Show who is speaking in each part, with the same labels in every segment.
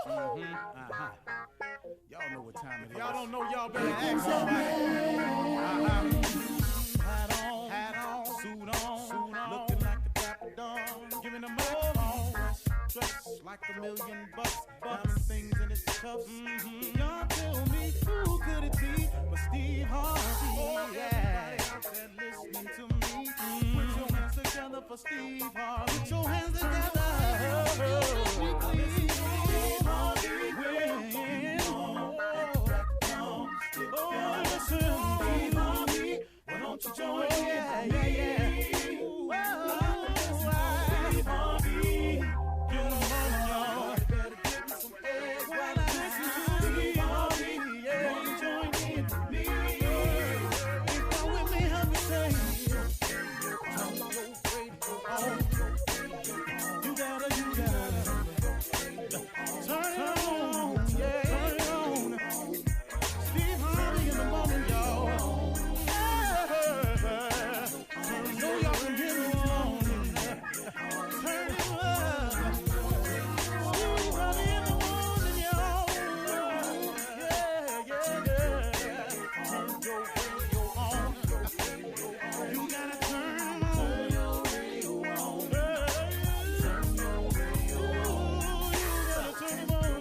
Speaker 1: Y'all know what time it is. Y'all don't know, y'all better ask somebody. Hat on, suit on, looking like a dapper dog, giving them all dressed like $1 million, diamond things in its cuffs. Y'all tell me who could it be but Steve Harvey? Everybody out there listening to me, put your hands together for Steve Harvey. Put your hands together. Steve Harvey. Listen, Steve Harvey. Why don't you join me? Steve Harvey. In the morning, y'all. You better give me some eggs while I listen to Steve Harvey. Won't you join in with me? If you're with me, help me say, turn your radio on. You gotta turn it on, yeah. Turn it on. Steve Harvey in the morning, y'all. So y'all can hear me on. Turn it up. Steve Harvey in the morning, y'all. Yeah. Turn your radio on. You gotta turn your radio on. Turn your radio on. You gotta turn it on.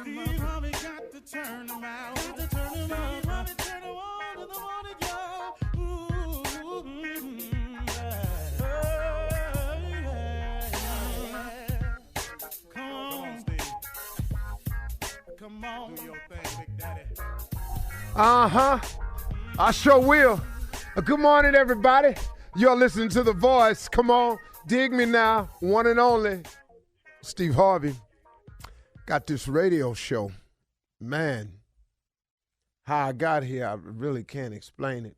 Speaker 1: Steve Harvey got to turn them out. Got to turn them out. Steve Harvey turn them on in the morning, y'all. Come on, Steve. Come on. Do your thing, Big Daddy.
Speaker 2: I sure will. Good morning, everybody. You're listening to The Voice. Come on, dig me now. One and only, Steve Harvey. Got this radio show. Man, how I got here, I really can't explain it.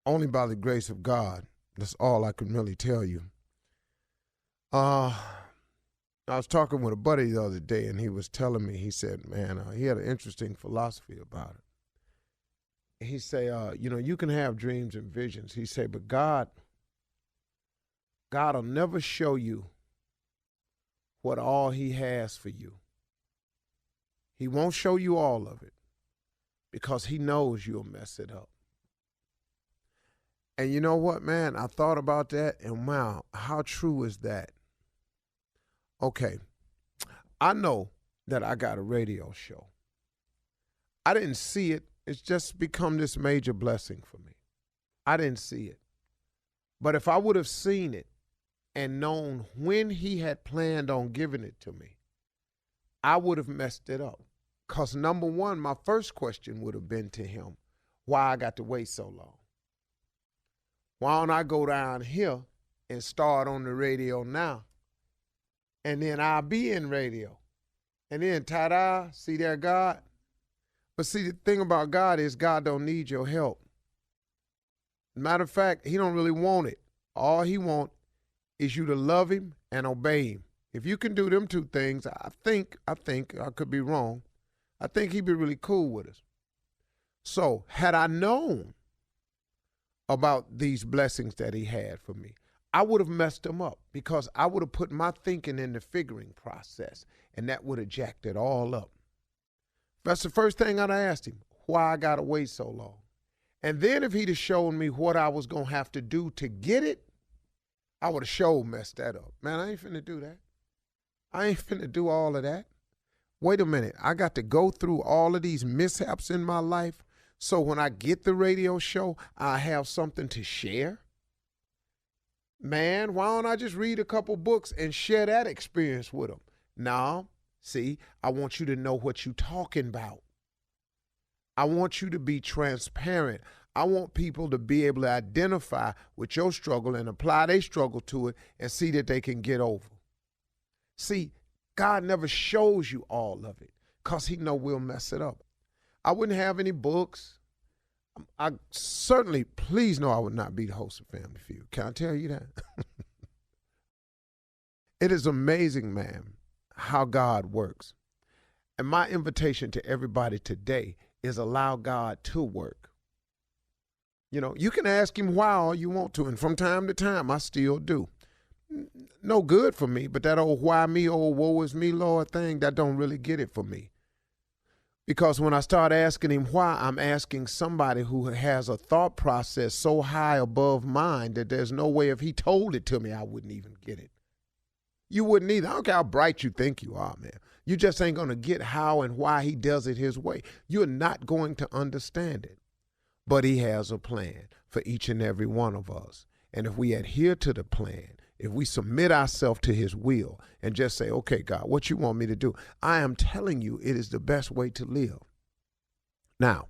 Speaker 2: Only by the grace of God. That's all I can really tell you. I was talking with a buddy the other day, and he was telling me, he said, man, he had an interesting philosophy about it. He say, you can have dreams and visions. He say, but God will never show you what all he has for you. He won't show you all of it because he knows you'll mess it up. And you know what, man? I thought about that, and wow, how true is that? Okay, I know that I got a radio show. I didn't see it. It's just become this major blessing for me. I didn't see it. But if I would have seen it and known when he had planned on giving it to me, I would have messed it up. Because number one, my first question would have been to him, why I got to wait so long? Why don't I go down here and start on the radio now? And then I'll be in radio. And then, ta-da, see there, God? But see, the thing about God is God don't need your help. Matter of fact, he don't really want it. All he wants is you to love him and obey him. If you can do them two things, I think, I could be wrong, I think he'd be really cool with us. So had I known about these blessings that he had for me, I would have messed them up because I would have put my thinking in the figuring process, and that would have jacked it all up. That's the first thing I'd have asked him, why I got to wait so long. And then if he'd have shown me what I was going to have to do to get it, I would have sure messed that up. Man, I ain't finna do that. I ain't finna do all of that. Wait a minute. I got to go through all of these mishaps in my life so when I get the radio show, I have something to share? Man, why don't I just read a couple books and share that experience with them? No, see, I want you to know what you're talking about. I want you to be transparent. I want people to be able to identify with your struggle and apply their struggle to it and see that they can get over. See, God never shows you all of it because he know we'll mess it up. I wouldn't have any books. I certainly, please know I would not be the host of Family Feud. Can I tell you that? It is amazing, man, how God works. And my invitation to everybody today is allow God to work. You know, you can ask him why all you want to, and from time to time, I still do. No good for me, but that old why me, old woe is me, Lord thing, that don't really get it for me. Because when I start asking him why, I'm asking somebody who has a thought process so high above mine that there's no way if he told it to me, I wouldn't even get it. You wouldn't either. I don't care how bright you think you are, man. You just ain't going to get how and why he does it his way. You're not going to understand it. But he has a plan for each and every one of us. And if we adhere to the plan, if we submit ourselves to his will and just say, okay, God, what you want me to do? I am telling you it is the best way to live. Now,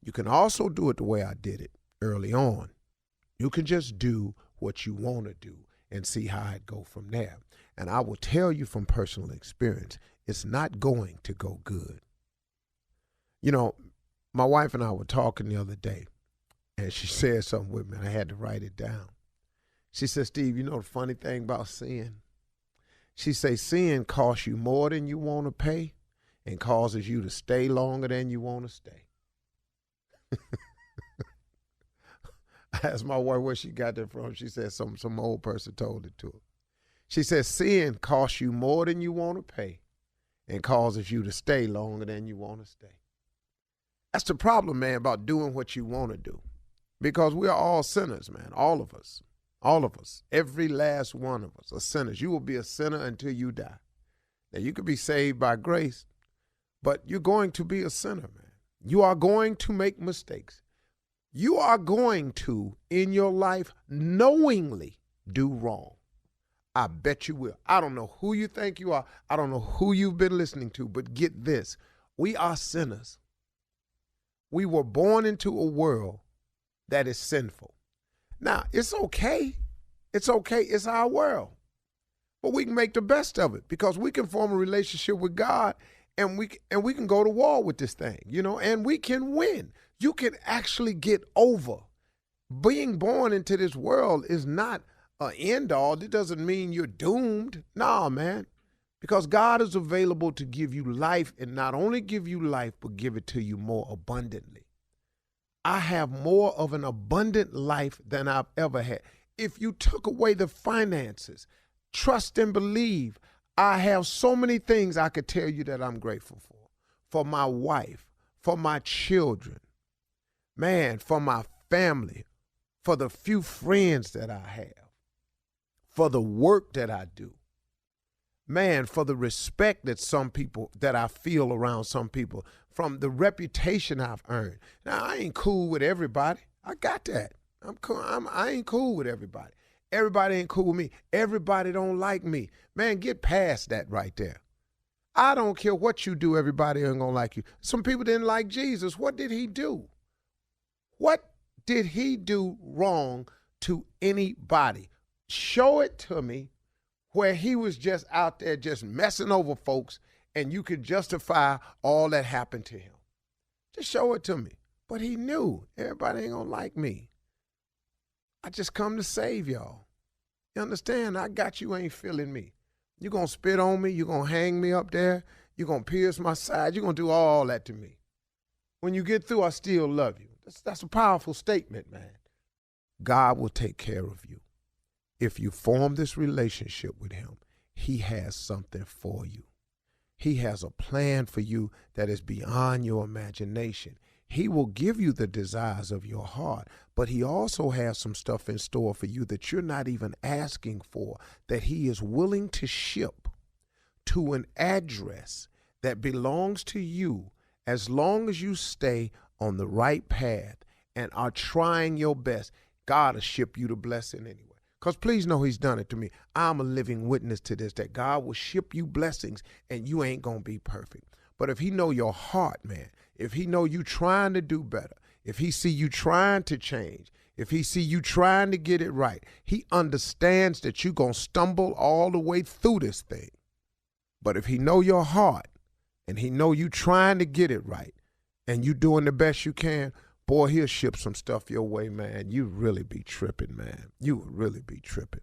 Speaker 2: you can also do it the way I did it early on. You can just do what you want to do and see how it go from there. And I will tell you from personal experience, it's not going to go good. You know, my wife and I were talking the other day, and she said something with me, and I had to write it down. She said, Steve, you know the funny thing about sin? She said, sin costs you more than you want to pay and causes you to stay longer than you want to stay. I asked my wife where she got that from. She said some old person told it to her. She said, sin costs you more than you want to pay and causes you to stay longer than you want to stay. That's the problem, man, about doing what you want to do. Because we are all sinners, man, all of us. All of us, every last one of us are sinners. You will be a sinner until you die. Now, you could be saved by grace, but you're going to be a sinner, man. You are going to make mistakes. You are going to, in your life, knowingly do wrong. I bet you will. I don't know who you think you are. I don't know who you've been listening to, but get this. We are sinners. We were born into a world that is sinful. Now, it's okay. It's okay. It's our world. But we can make the best of it because we can form a relationship with God and we can go to war with this thing, you know, and we can win. You can actually get over. Being born into this world is not an end all. It doesn't mean you're doomed. No, man. Because God is available to give you life and not only give you life, but give it to you more abundantly. I have more of an abundant life than I've ever had. If you took away the finances, trust and believe, I have so many things I could tell you that I'm grateful for my wife, for my children, man, for my family, for the few friends that I have, for the work that I do, man, for the respect that I feel around some people, from the reputation I've earned. Now, I ain't cool with everybody. I got that. I'm cool. I ain't cool with everybody. Everybody ain't cool with me. Everybody don't like me. Man, get past that right there. I don't care what you do, everybody ain't gonna like you. Some people didn't like Jesus. What did he do? What did he do wrong to anybody? Show it to me where he was just out there just messing over folks and you could justify all that happened to him. Just show it to me. But he knew everybody ain't gonna like me. I just come to save y'all. You understand? I got you, ain't feeling me. You're gonna spit on me, you're gonna hang me up there, you're gonna pierce my side, you're gonna do all that to me. When you get through, I still love you. That's a powerful statement, man. God will take care of you. If you form this relationship with him, he has something for you. He has a plan for you that is beyond your imagination. He will give you the desires of your heart, but he also has some stuff in store for you that you're not even asking for, that he is willing to ship to an address that belongs to you as long as you stay on the right path and are trying your best. God will ship you the blessing anyway. Because please know he's done it to me. I'm a living witness to this, that God will ship you blessings and you ain't going to be perfect. But if he know your heart, man, if he know you trying to do better, if he see you trying to change, if he see you trying to get it right, he understands that you going to stumble all the way through this thing. But if he know your heart and he know you trying to get it right and you doing the best you can, boy, he'll ship some stuff your way, man. You really be tripping, man. You would really be tripping.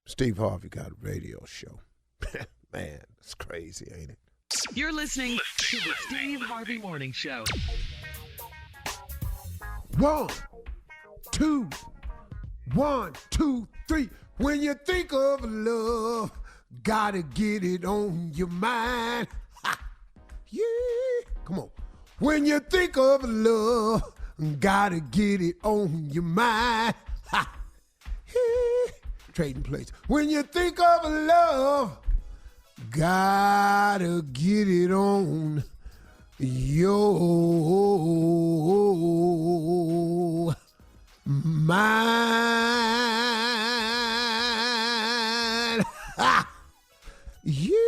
Speaker 2: Steve Harvey got a radio show. Man, it's crazy, ain't it?
Speaker 3: You're listening to the Steve Harvey Morning Show.
Speaker 2: 1, 2. 1, 2, 3. When you think of love, gotta get it on your mind. Ha. Yeah. Come on. When you think of love, gotta get it on your mind. Ha. Yeah. Trading places. When you think of love, gotta get it on your mind. Ha. Yeah.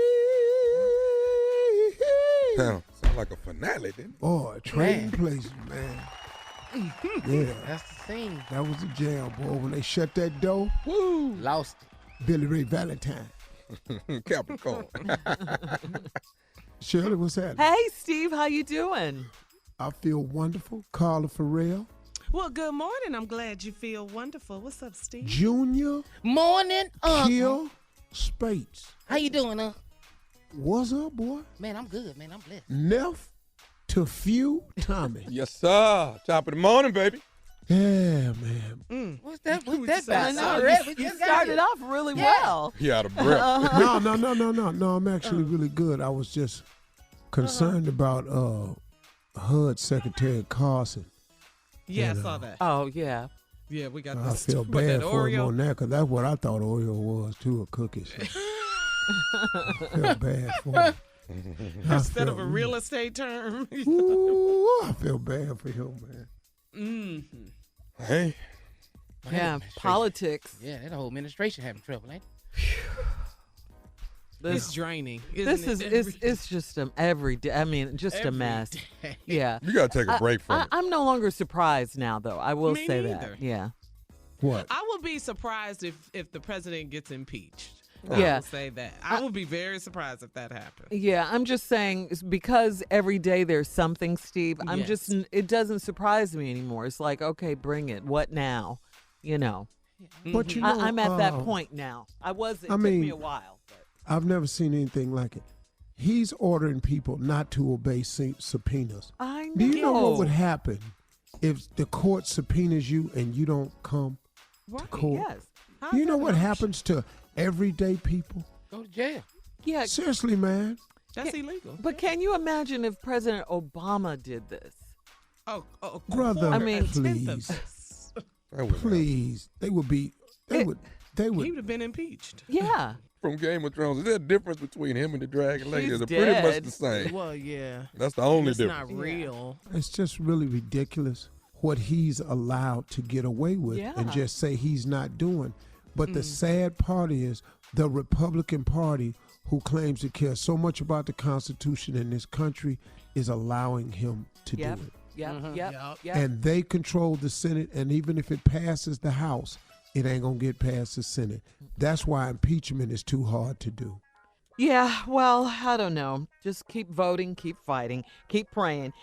Speaker 3: Sound like a finale, didn't it?
Speaker 2: Boy, trading places, man. Yeah.
Speaker 4: That's the scene.
Speaker 2: That was a jam, boy. When they shut that door,
Speaker 4: Woo! Lost it.
Speaker 2: Billy Ray Valentine.
Speaker 3: Capricorn.
Speaker 2: Shirley, what's happening?
Speaker 5: Hey, Steve, how you doing?
Speaker 2: I feel wonderful. Carla Farrell.
Speaker 6: Well, good morning. I'm glad you feel wonderful. What's up, Steve?
Speaker 2: Junior
Speaker 4: Morning,
Speaker 2: Kill Spates.
Speaker 4: How you doing,
Speaker 2: What's up, boy?
Speaker 4: Man, I'm good, man. I'm blessed.
Speaker 2: Neff to Few Tommy.
Speaker 3: Yes, sir. Top of the morning, baby.
Speaker 2: Yeah, man.
Speaker 4: What's that? What's
Speaker 6: Who's
Speaker 4: that
Speaker 6: that?
Speaker 4: about?
Speaker 5: I know,
Speaker 4: Already? We
Speaker 5: you
Speaker 4: just got
Speaker 5: started
Speaker 4: here.
Speaker 5: off really
Speaker 4: Yeah.
Speaker 5: well.
Speaker 3: He out of breath.
Speaker 2: No, I'm actually really good. I was just concerned about HUD Secretary Carson.
Speaker 6: Yeah, I
Speaker 2: You
Speaker 6: saw
Speaker 2: know.
Speaker 6: that.
Speaker 5: Oh, yeah.
Speaker 6: Yeah, we got
Speaker 2: I
Speaker 6: this.
Speaker 2: feel
Speaker 6: What,
Speaker 2: bad
Speaker 6: that
Speaker 2: for him
Speaker 6: Oreo?
Speaker 2: on that because that's what I thought Oreo was too, a cookie. So. I feel bad for him.
Speaker 6: Instead of a real estate term.
Speaker 2: Ooh, I feel bad for him, man.
Speaker 3: Hey.
Speaker 4: Man,
Speaker 5: Yeah,
Speaker 4: administration.
Speaker 5: politics.
Speaker 4: Yeah, that whole administration having trouble, ain't it?
Speaker 6: It's
Speaker 5: This,
Speaker 6: draining.
Speaker 5: this is it's just every day. I mean, just a mess.
Speaker 6: day.
Speaker 5: Yeah.
Speaker 3: You got to take a break from it.
Speaker 5: I'm no longer surprised now, though. I will
Speaker 6: Me
Speaker 5: say
Speaker 6: neither.
Speaker 5: that. Yeah.
Speaker 2: What?
Speaker 6: I will be surprised if the president gets impeached.
Speaker 5: Yeah.
Speaker 6: I will say that. I will be very surprised if that happens.
Speaker 5: Yeah, I'm just saying it's because every day there's something, Steve.
Speaker 6: Yes.
Speaker 5: It doesn't surprise me anymore. It's like, okay, bring it. What now? You know,
Speaker 2: But you know,
Speaker 5: I'm at that point now. It took
Speaker 2: mean,
Speaker 5: me a while. But.
Speaker 2: I've never seen anything like it. He's ordering people not to obey subpoenas.
Speaker 5: I know.
Speaker 2: Do you know what would happen if the court subpoenas you and you don't come to court?
Speaker 5: Yes.
Speaker 2: Do you know what happens to everyday people?
Speaker 4: Go to jail.
Speaker 5: Yeah.
Speaker 2: Seriously, man.
Speaker 6: That's illegal.
Speaker 5: But can you imagine if President Obama did this?
Speaker 6: Oh,
Speaker 2: Brother,
Speaker 5: I mean,
Speaker 2: please.
Speaker 3: That was
Speaker 2: Please. They would be, they
Speaker 6: he
Speaker 2: would.
Speaker 6: would have been impeached.
Speaker 5: Yeah.
Speaker 3: from Game of Thrones. Is there a difference between him and the Dragon Lady?
Speaker 5: He's
Speaker 3: Is it pretty much
Speaker 5: dead.
Speaker 3: the same?
Speaker 6: Well, yeah.
Speaker 3: That's the only
Speaker 6: It's
Speaker 3: difference.
Speaker 6: not real.
Speaker 2: It's just really ridiculous what he's allowed to get away with
Speaker 5: Yeah.
Speaker 2: and just say he's not doing. But the sad part is the Republican Party, who claims to care so much about the Constitution in this country, is allowing him to
Speaker 5: Yep.
Speaker 2: do it.
Speaker 5: Yep.
Speaker 2: And they control the Senate, and even if it passes the House, it ain't going to get past the Senate. That's why impeachment is too hard to do.
Speaker 5: Yeah, well, I don't know. Just keep voting, keep fighting, keep praying.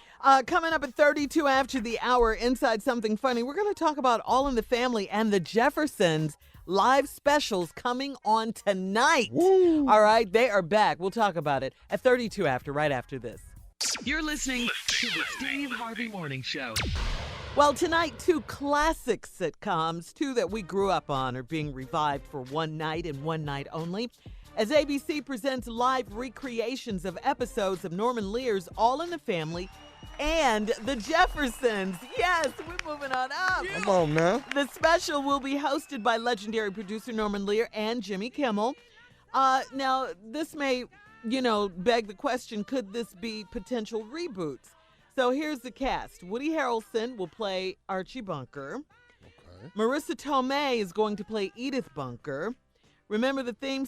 Speaker 5: Coming up at 32 after the hour, Inside Something Funny, we're going to talk about All in the Family and the Jeffersons live specials coming on tonight.
Speaker 3: Woo.
Speaker 5: All right, they are back. We'll talk about it at 32 after, right after this.
Speaker 7: You're listening to the Steve Harvey Morning Show.
Speaker 5: Well, tonight, two classic sitcoms, two that we grew up on, are being revived for one night and one night only, as ABC presents live recreations of episodes of Norman Lear's All in the Family and the Jeffersons. Yes, we're moving on up.
Speaker 3: Come on now.
Speaker 5: The special will be hosted by legendary producer Norman Lear and Jimmy Kimmel. Now, this may, beg the question, could this be potential reboots? So here's the cast. Woody Harrelson will play Archie Bunker.
Speaker 3: Okay.
Speaker 5: Marissa Tomei is going to play Edith Bunker. Remember the theme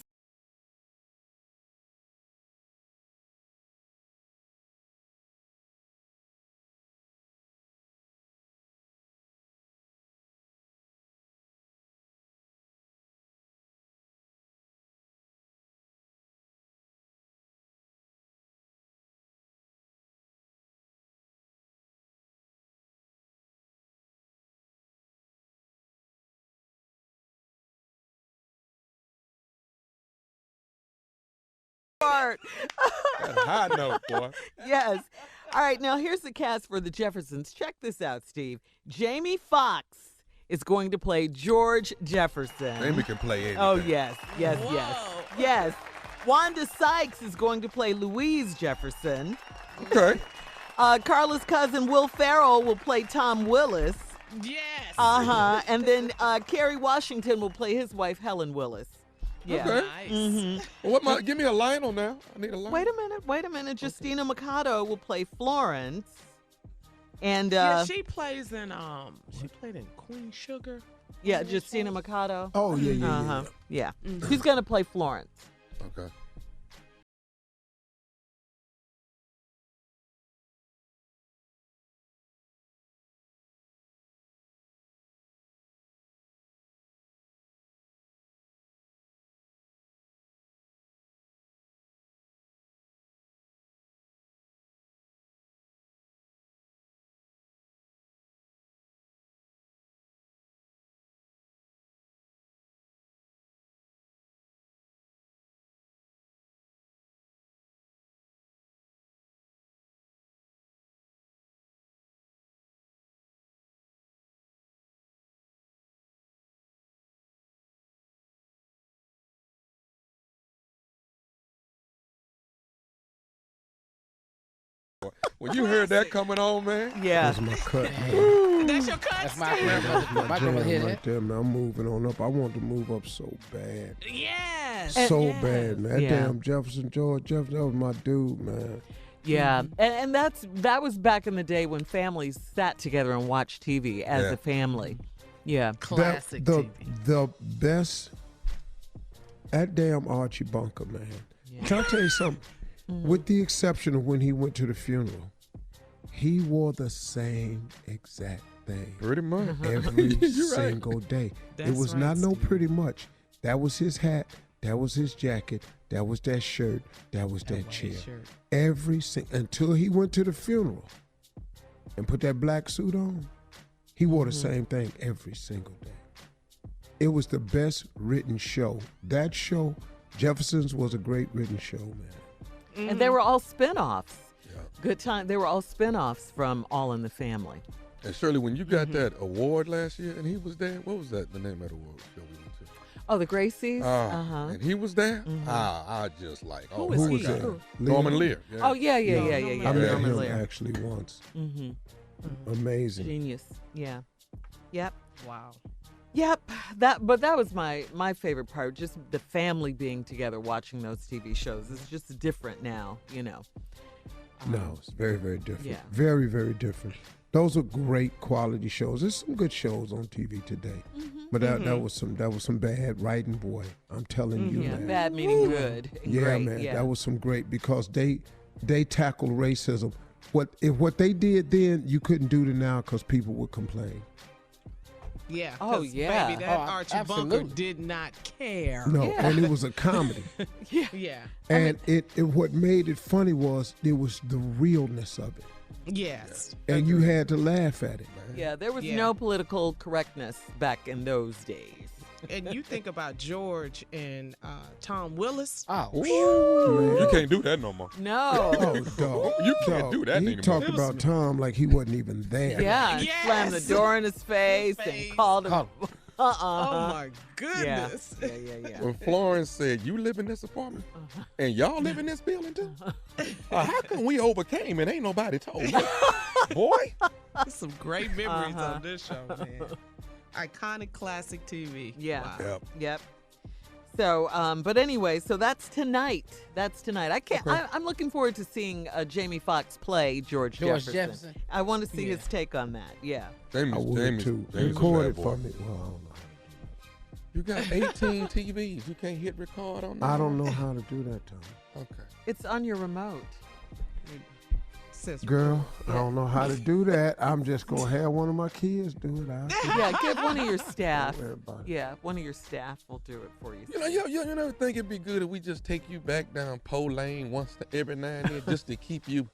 Speaker 5: part.
Speaker 3: That high note, boy.
Speaker 5: Yes. All right, now here's the cast for the Jeffersons. Check this out, Steve. Jamie Foxx is going to play George Jefferson.
Speaker 3: Amy can play anything.
Speaker 5: Oh, yes. Yes. Wanda Sykes is going to play Louise Jefferson.
Speaker 3: Okay.
Speaker 5: Carla's cousin Will Ferrell will play Tom Willis.
Speaker 6: Yes.
Speaker 5: And then Kerry Washington will play his wife, Helen Willis. Yeah.
Speaker 3: Okay.
Speaker 6: Nice.
Speaker 3: Well, give me a line on that. I need a line.
Speaker 5: Wait a minute. Justina Mikado will play Florence. And
Speaker 6: Yeah, she plays in she played in Queen Sugar.
Speaker 5: Justina Mikado.
Speaker 2: Oh, yeah.
Speaker 5: Yeah. She's going to play Florence.
Speaker 3: Okay. When you heard that coming on, man.
Speaker 5: Yeah.
Speaker 2: That's my cut, man.
Speaker 6: That's your cut.
Speaker 4: That's my grandmother. My
Speaker 2: Jam
Speaker 4: grandmother hit
Speaker 2: right
Speaker 4: that.
Speaker 2: there, man. I'm moving on up. I want to move up so bad.
Speaker 6: Yes.
Speaker 2: So
Speaker 6: yes.
Speaker 2: bad, man. That
Speaker 5: Yeah.
Speaker 2: damn George Jefferson, that was my dude, man.
Speaker 5: Yeah, and that was back in the day when families sat together and watched TV as
Speaker 3: Yeah.
Speaker 5: a family. Yeah.
Speaker 6: Classic
Speaker 2: the,
Speaker 6: TV.
Speaker 2: the best, that damn Archie Bunker, man. Can I tell you something? With the exception of when he went to the funeral, he wore the same exact thing
Speaker 3: Pretty much.
Speaker 2: every
Speaker 3: You're right.
Speaker 2: single day.
Speaker 6: That's
Speaker 2: It was
Speaker 6: right,
Speaker 2: not no
Speaker 6: Steve.
Speaker 2: pretty much. That was his hat. That was his jacket. That was that shirt. That was that chair. Every until he went to the funeral and put that black suit on, he wore the same thing every single day. It was the best written show. That show, Jeffersons, was a great written show, man.
Speaker 5: And they were all spin-offs. Good time. They were all spin-offs from All in the Family.
Speaker 3: And Shirley, when you got that award last year and he was there, what was that? The name of the award show we went to?
Speaker 5: Oh, the Gracies?
Speaker 3: And he was there? I just like, oh,
Speaker 6: Who is
Speaker 3: my
Speaker 6: he?
Speaker 2: was
Speaker 3: God.
Speaker 2: there?
Speaker 3: Norman Lear. Yeah.
Speaker 5: Oh, yeah.
Speaker 2: I met
Speaker 5: Norman
Speaker 2: him
Speaker 5: Lear.
Speaker 2: actually once. Amazing.
Speaker 5: Genius. Yeah. Yep.
Speaker 6: Wow.
Speaker 5: Yep. But that was my favorite part, just the family being together watching those TV shows. It's just different now, you know.
Speaker 2: No, it's very, very different.
Speaker 5: Yeah.
Speaker 2: Very, very different. Those are great quality shows. There's some good shows on TV today, but that was some bad writing, boy. I'm telling you,
Speaker 5: Yeah,
Speaker 2: man.
Speaker 5: bad meaning good. And
Speaker 2: Yeah,
Speaker 5: great.
Speaker 2: man,
Speaker 5: Yeah.
Speaker 2: that was some great because they tackled racism. What they did then, you couldn't do it now because people would complain.
Speaker 6: Yeah.
Speaker 5: Oh,
Speaker 6: 'cause,
Speaker 5: yeah.
Speaker 6: Baby, that
Speaker 4: Oh,
Speaker 6: Archie Bunker
Speaker 4: absolutely.
Speaker 6: did not care.
Speaker 2: No,
Speaker 5: Yeah.
Speaker 2: and it was a comedy.
Speaker 6: Yeah.
Speaker 2: And it what made it funny was it was the realness of it,
Speaker 6: Yes.
Speaker 2: and you had to laugh at it, man.
Speaker 5: Yeah, there was
Speaker 6: Yeah.
Speaker 5: no political correctness back in those days.
Speaker 6: And you think about George and Tom Willis.
Speaker 4: Oh,
Speaker 3: You can't do that no more.
Speaker 5: No.
Speaker 2: Oh, dog.
Speaker 3: You can't do that
Speaker 2: He
Speaker 3: anymore.
Speaker 2: talked about Tom like he wasn't even there.
Speaker 5: Yeah, and
Speaker 6: Yes.
Speaker 5: slammed the door in his face
Speaker 6: Face.
Speaker 5: and called him.
Speaker 4: Call
Speaker 6: Oh my
Speaker 5: Yeah.
Speaker 6: goodness.
Speaker 5: Yeah.
Speaker 3: When Florence said, you live in this apartment and y'all live in this building too? How come we overcame and ain't nobody told me? Boy.
Speaker 6: Some great memories on this show, man. Iconic classic TV.
Speaker 5: Yeah.
Speaker 6: Wow.
Speaker 5: Yep. So, but anyway, so that's tonight. I can't.
Speaker 3: Okay.
Speaker 5: I'm looking forward to seeing Jamie Foxx play George Jefferson. I want to see his take on that. Yeah.
Speaker 2: I would
Speaker 3: Jamie's
Speaker 2: too.
Speaker 3: a
Speaker 2: Record
Speaker 3: bad
Speaker 2: it for
Speaker 3: boy.
Speaker 2: me. Well, I don't know.
Speaker 3: You got 18 TVs. You can't hit record on that?
Speaker 2: I don't know how to do that, Tom.
Speaker 3: Okay.
Speaker 5: It's on your remote.
Speaker 6: Sis,
Speaker 2: Girl, I don't know how to do that. I'm just gonna have one of my kids do it.
Speaker 5: Yeah, give one of your staff.
Speaker 2: Don't worry about it.
Speaker 5: Yeah, one of your staff will do it for you.
Speaker 3: You never think it'd be good if we just take you back down Poe Lane every now and then just to keep you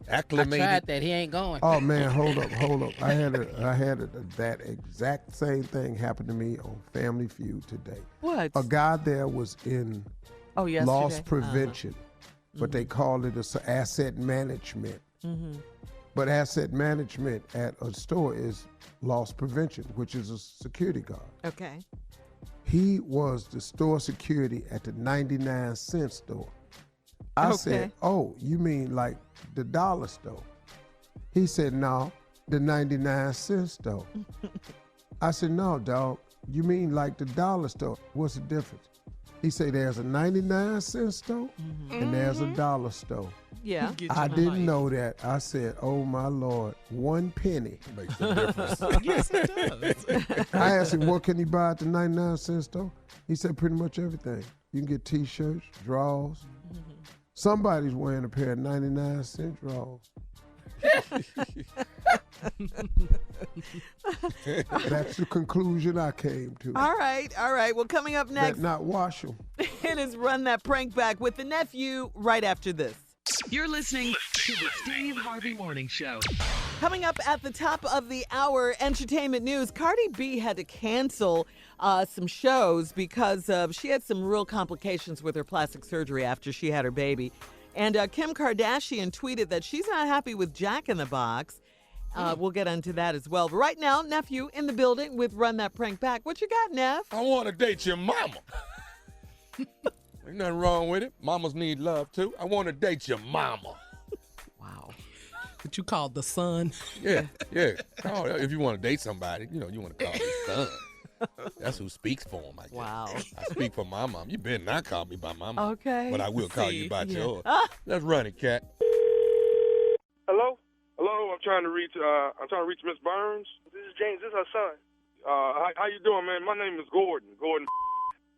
Speaker 4: I
Speaker 3: acclimated?
Speaker 4: tried that. He ain't going.
Speaker 2: Oh man, hold up. I had that exact same thing happen to me on Family Feud today.
Speaker 5: What?
Speaker 2: A guy there was in
Speaker 5: Oh, yesterday.
Speaker 2: loss prevention, but they called it asset management. But asset management at a store is loss prevention, which is a security guard.
Speaker 5: Okay.
Speaker 2: He was the store security at the 99-cent store. I said, oh, you mean like the dollar store? He said, no, the 99-cent store. I said, no, dog, you mean like the dollar store. What's the difference? He said, there's a 99-cent store and there's a dollar store.
Speaker 5: Yeah.
Speaker 2: I didn't know that. I said, oh, my Lord, 1 penny.
Speaker 3: Makes a difference.
Speaker 6: Yes, it does.
Speaker 2: I asked him, what can he buy at the 99-cent store? He said, pretty much everything. You can get T-shirts, drawers. Somebody's wearing a pair of 99-cent drawers. That's the conclusion I came to.
Speaker 5: All right. Well, coming up next,
Speaker 2: That not wash them.
Speaker 5: it is Run That Prank Back with the nephew right after this.
Speaker 7: You're listening to the Steve Harvey Morning Show.
Speaker 5: Coming up at the top of the hour, entertainment news. Cardi B had to cancel some shows because she had some real complications with her plastic surgery after she had her baby. And Kim Kardashian tweeted that she's not happy with Jack in the Box. We'll get into that as well. But right now, nephew in the building with Run That Prank Back. What you got, Neff?
Speaker 3: I want to date your mama. Ain't nothing wrong with it. Mamas need love, too. I want to date your mama.
Speaker 5: Wow.
Speaker 6: What you call the son?
Speaker 3: Yeah. Oh, if you want to date somebody, you want to call his son. That's who speaks for him, I guess.
Speaker 5: Wow.
Speaker 3: I speak for my mom. You better not call me by my mom.
Speaker 5: Okay.
Speaker 3: But I will call you by
Speaker 5: Yeah.
Speaker 3: yours. Let's run it, cat.
Speaker 8: Hello, I'm trying to reach Miss Burns. This is James. This is her son. How you doing, man? My name is Gordon.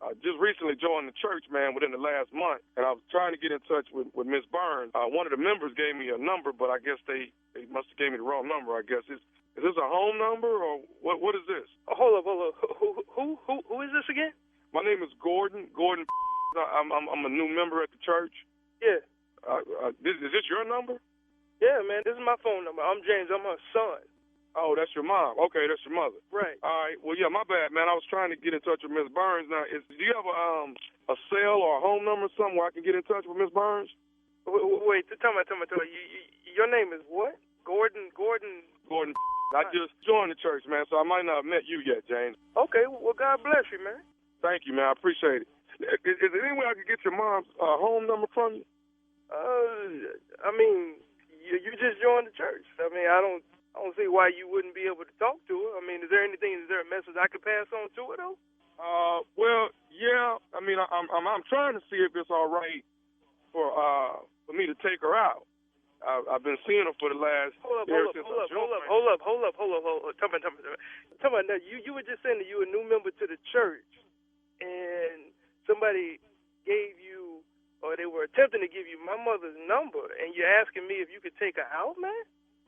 Speaker 8: I just recently joined the church, man, within the last month, and I was trying to get in touch with Miss Burns. One of the members gave me a number, but I guess they must have gave me the wrong number. I guess is this a home number or what? What is this?
Speaker 9: Hold up. Who is this again?
Speaker 8: My name is Gordon. I'm a new member at the church.
Speaker 9: Yeah.
Speaker 8: Is this your number?
Speaker 9: Yeah, man. This is my phone number. I'm James. I'm her son.
Speaker 8: Oh, that's your mom. Okay, that's your mother.
Speaker 9: Right.
Speaker 8: All right. Well, yeah, my bad, man. I was trying to get in touch with Miss Burns. Now, do you have a cell or a home number or something where I can get in touch with Miss Burns?
Speaker 9: Wait. Tell me. Your name is what? Gordon.
Speaker 8: I just joined the church, man, so I might not have met you yet, James.
Speaker 9: Okay. Well, God bless you, man.
Speaker 8: Thank you, man. I appreciate it. Is there any way I could get your mom's home number from you?
Speaker 9: I mean, you just joined the church. I mean, I don't see why you wouldn't be able to talk to her. I mean, is there a message I could pass on to her, though?
Speaker 8: Well, yeah. I mean, I'm trying to see if it's all right for me to take her out. I've been seeing her for the last
Speaker 9: Hold up. Tell me, now, you were just saying that you were a new member to the church, and somebody gave you, or they were attempting to give you my mother's number, and you're asking me if you could take her out, man?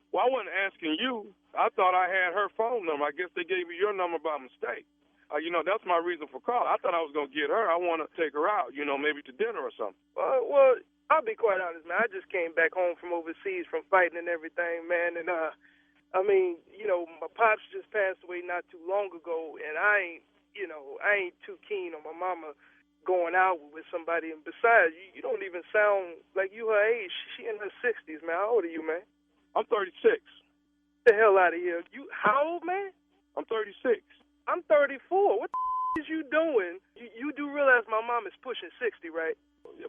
Speaker 8: Well, I wasn't asking you. I thought I had her phone number. I guess they gave me your number by mistake. That's my reason for calling. I thought I was going to get her. I want to take her out, maybe to dinner or something.
Speaker 9: Well, I'll be quite honest, man. I just came back home from overseas from fighting and everything, man. And, I mean, my pops just passed away not too long ago, and I ain't too keen on my mama going out with somebody. And besides, you don't even sound like you her age. She in her 60s, man. How old are you, man?
Speaker 8: I'm 36.
Speaker 9: Get the hell out of here. You how old, man?
Speaker 8: I'm 36.
Speaker 9: I'm 34. What the is you doing? You do realize my mom is pushing 60, right?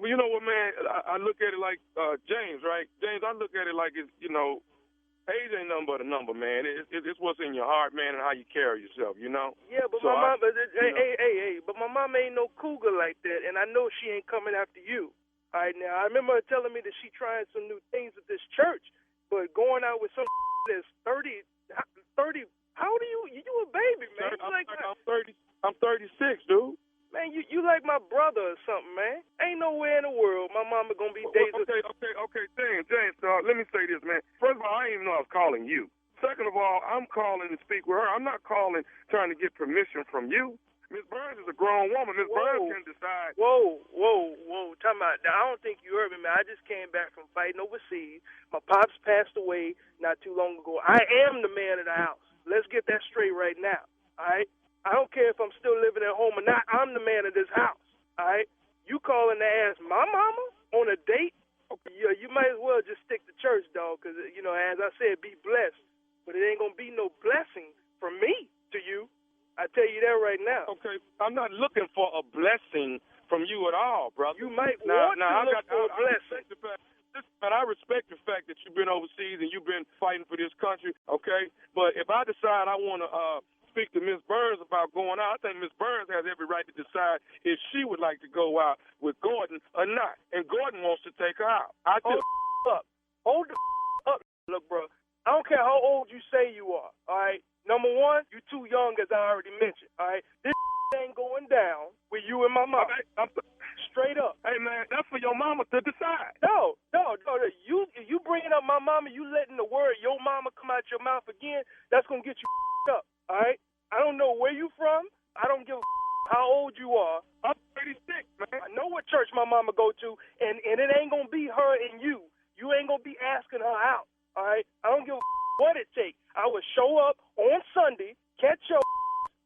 Speaker 8: Well, you know what, man? I look at it like James, right? James, I look at it like it's, age ain't nothing but a number, man. It's what's in your heart, man, and how you carry yourself,
Speaker 9: Yeah, but
Speaker 8: so
Speaker 9: my mom, hey, but my mom ain't no cougar like that, and I know she ain't coming after you. All right, now, I remember her telling me that she trying some new things at this church, but going out with some that's 30, how old are you? You a baby, man.
Speaker 8: I'm 36, dude.
Speaker 9: Man, you like my brother or something, man. Ain't nowhere in the world my mama gonna be dating.
Speaker 8: Okay, James, let me say this, man. First of all, I didn't even know I was calling you. Second of all, I'm calling to speak with her. I'm not calling trying to get permission from you. Miss Burns is a grown woman. Miss Burns can decide.
Speaker 9: Whoa. Time out. Now, I don't think you heard me, man. I just came back from fighting overseas. My pops passed away not too long ago. I am the man of the house. Let's get that straight right now, all right? I don't care if I'm still living at home or not. I'm the man of this house, all right? You calling to ask my mama on a date? Okay. Yeah, you might as well just stick to church, dog, because, you know, as I said, be blessed. But it ain't going to be no blessing from me to you. I tell you that right now.
Speaker 8: Okay, I'm not looking for a blessing from you at all, brother.
Speaker 9: You might want to look for a blessing.
Speaker 8: But I respect the fact that you've been overseas and you've been fighting for this country, okay? But if I decide I want to speak to Miss Burns about going out, I think Miss Burns has every right to decide if she would like to go out with Gordon or not. And Gordon wants to take her out.
Speaker 9: Hold the up. Look, bro, I don't care how old you say you are, all right? Number one, you too young, as I already mentioned, all right? This ain't going down with you and my mama. Straight up.
Speaker 8: Hey, man, that's for your mama to decide.
Speaker 9: No. You bringing up my mama, you letting the word your mama come out your mouth again, that's going to get you up, all right? I don't know where you from. I don't give a how old you are.
Speaker 8: I'm 36, man.
Speaker 9: I know what church my mama go to, and it ain't going to be her and you. You ain't going to be asking her out, all right? I don't give a what it takes. I would show up on Sunday, catch your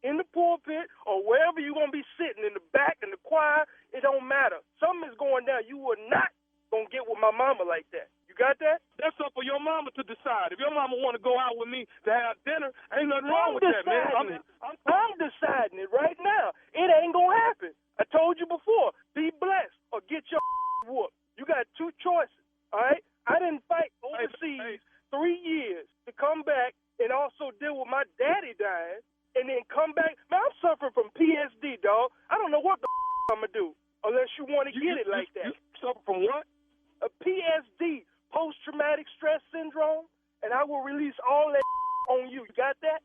Speaker 9: in the pulpit or wherever you're going to be sitting, in the back, in the choir. It don't matter. Something is going down. You are not going to get with my mama like that. You got that?
Speaker 8: That's up for your mama to decide. If your mama want to go out with me to have dinner, ain't nothing wrong with that, man.
Speaker 9: I'm deciding it right now. It ain't going to happen. I told you before, be blessed or get your whooped. You got two choices, all right? I didn't fight overseas 3 years to come back and also deal with my daddy dying and then come back. Man, I'm suffering from PSD, dog. I don't know what the I'm going to do unless you want to get it like that.
Speaker 8: You suffer from what?
Speaker 9: A PSD, post-traumatic stress syndrome, and I will release all that on you. You got that?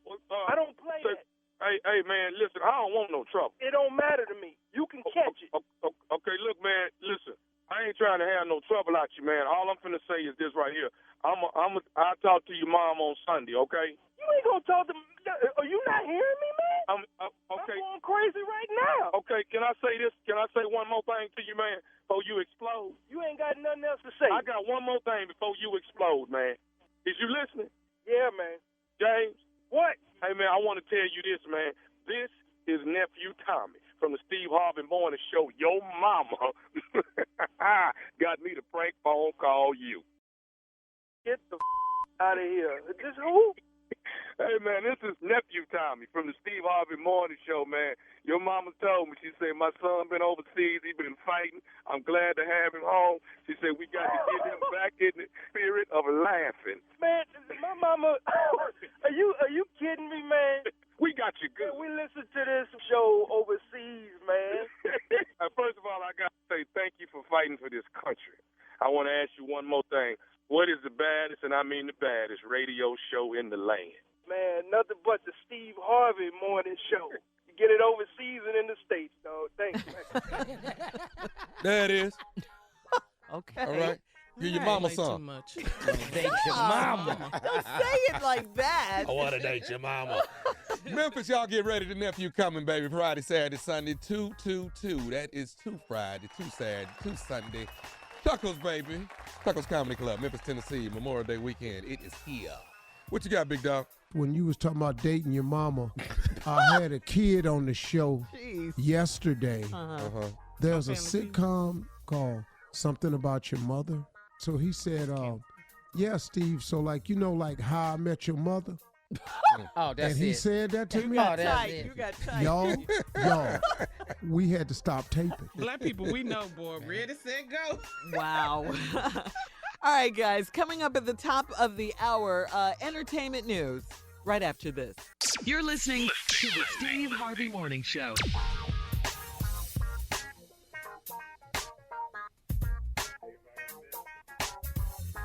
Speaker 9: I don't play that.
Speaker 8: Hey, man, listen, I don't want no trouble.
Speaker 9: It don't matter to me. You can catch it.
Speaker 8: Okay, look, man, listen. I ain't trying to have no trouble out you, man. All I'm finna say is this right here. I'll talk to your mom on Sunday, okay?
Speaker 9: You ain't gonna talk to me. Are you not hearing me, man?
Speaker 8: Okay.
Speaker 9: I'm going crazy right now.
Speaker 8: Okay, can I say this? Can I say one more thing to you, man, before you explode?
Speaker 9: You ain't got nothing else to say.
Speaker 8: I got one more thing before you explode, man. Is you listening?
Speaker 9: Yeah, man.
Speaker 8: James?
Speaker 9: What?
Speaker 8: Hey, man, I want to tell you this, man. This is Nephew Tommy from the Steve Harvey Morning Show. Your mama got me to prank phone call you.
Speaker 9: Get the out of here. This who?
Speaker 8: Hey, man, this is Nephew Tommy from the Steve Harvey Morning Show, man. Your mama told me, she said, my son been overseas. He been fighting. I'm glad to have him home. She said, we got to get him back in the spirit of laughing.
Speaker 9: Man, my mama, are you kidding me, man?
Speaker 8: We got you good.
Speaker 9: We listen to this show overseas, man.
Speaker 8: First of all, I got to say thank you for fighting for this country. I want to ask you one more thing. What is the baddest, and I mean the baddest, radio show in the land?
Speaker 9: Man, nothing but the Steve Harvey Morning Show. You get it overseas and in the States, dog. Thanks, man.
Speaker 3: There it is.
Speaker 5: Okay.
Speaker 3: All right. Give your mama
Speaker 6: Too
Speaker 3: some.
Speaker 6: much.
Speaker 4: Date your mama.
Speaker 5: Don't say it like that.
Speaker 4: I want to date your mama.
Speaker 3: Memphis, y'all get ready. The nephew coming, baby. Friday, Saturday, Sunday, 2-2-2. That is 2 Friday, 2 Saturday, 2 Sunday. Chuckles, baby. Chuckles Comedy Club, Memphis, Tennessee, Memorial Day weekend. It is here. What you got, big dog?
Speaker 2: When you was talking about dating your mama, I had a kid on the show yesterday. There's a sitcom called Something About Your Mother. So he said, yeah, Steve, so like, you know, like How I Met Your Mother?
Speaker 4: Oh, that's
Speaker 2: and he
Speaker 4: it.
Speaker 2: said that to me.
Speaker 4: Oh, that's it.
Speaker 5: You got tight.
Speaker 2: Y'all, we had to stop taping.
Speaker 6: Black people, we know, boy. Ready, set, go.
Speaker 5: Wow. All right, guys, coming up at the top of the hour, entertainment news right after this.
Speaker 7: You're listening to the Steve Harvey Morning Show.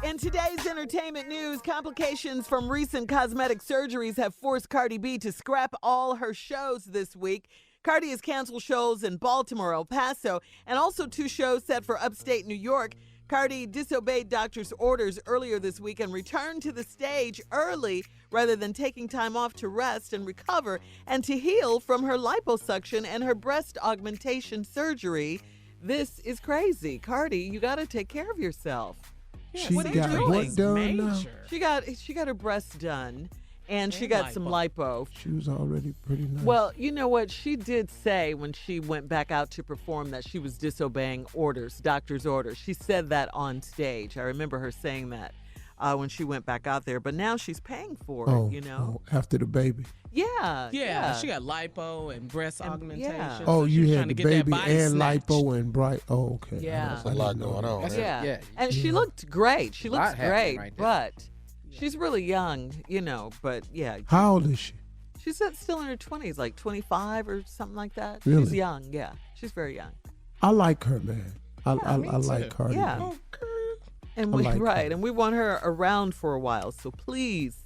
Speaker 5: In today's entertainment news, complications from recent cosmetic surgeries have forced Cardi B to scrap all her shows this week. Cardi has canceled shows in Baltimore, El Paso, and also 2 shows set for upstate New York. Cardi disobeyed doctor's orders earlier this week and returned to the stage early rather than taking time off to rest and recover and to heal from her liposuction and her breast augmentation surgery. This is crazy. Cardi, you got to take care of yourself.
Speaker 2: She
Speaker 5: what are you
Speaker 2: got
Speaker 5: doing?
Speaker 2: what done now?
Speaker 5: She got her breasts done, And she got some lipo.
Speaker 2: She was already pretty nice.
Speaker 5: Well, you know what? She did say when she went back out to perform that she was disobeying orders, doctor's orders. She said that on stage. I remember her saying that when she went back out there. But now she's paying for it, you know?
Speaker 2: After the baby.
Speaker 5: Yeah.
Speaker 6: She got lipo and breast augmentation.
Speaker 5: yeah.
Speaker 6: So
Speaker 2: Oh, you
Speaker 6: she's
Speaker 2: had
Speaker 6: trying to
Speaker 2: the
Speaker 6: get that
Speaker 2: baby
Speaker 6: body
Speaker 2: and
Speaker 6: snatched.
Speaker 2: lipo and bright. Oh, okay.
Speaker 5: Yeah.
Speaker 3: That's a lot going on.
Speaker 5: Yeah.
Speaker 4: Yeah.
Speaker 5: And she looked great. She looks
Speaker 4: lot happening
Speaker 5: great,
Speaker 4: right there.
Speaker 5: but she's really young, you know, but yeah.
Speaker 2: How old is she?
Speaker 5: She's still in her 20s, like 25 or something like that.
Speaker 2: Really?
Speaker 5: She's young, yeah. She's very young.
Speaker 2: I like her, man. I
Speaker 6: me
Speaker 2: like
Speaker 6: too.
Speaker 2: Cardi
Speaker 5: Yeah.
Speaker 2: B.
Speaker 5: And
Speaker 2: I
Speaker 5: we
Speaker 2: like her.
Speaker 5: and we want her around for a while. So please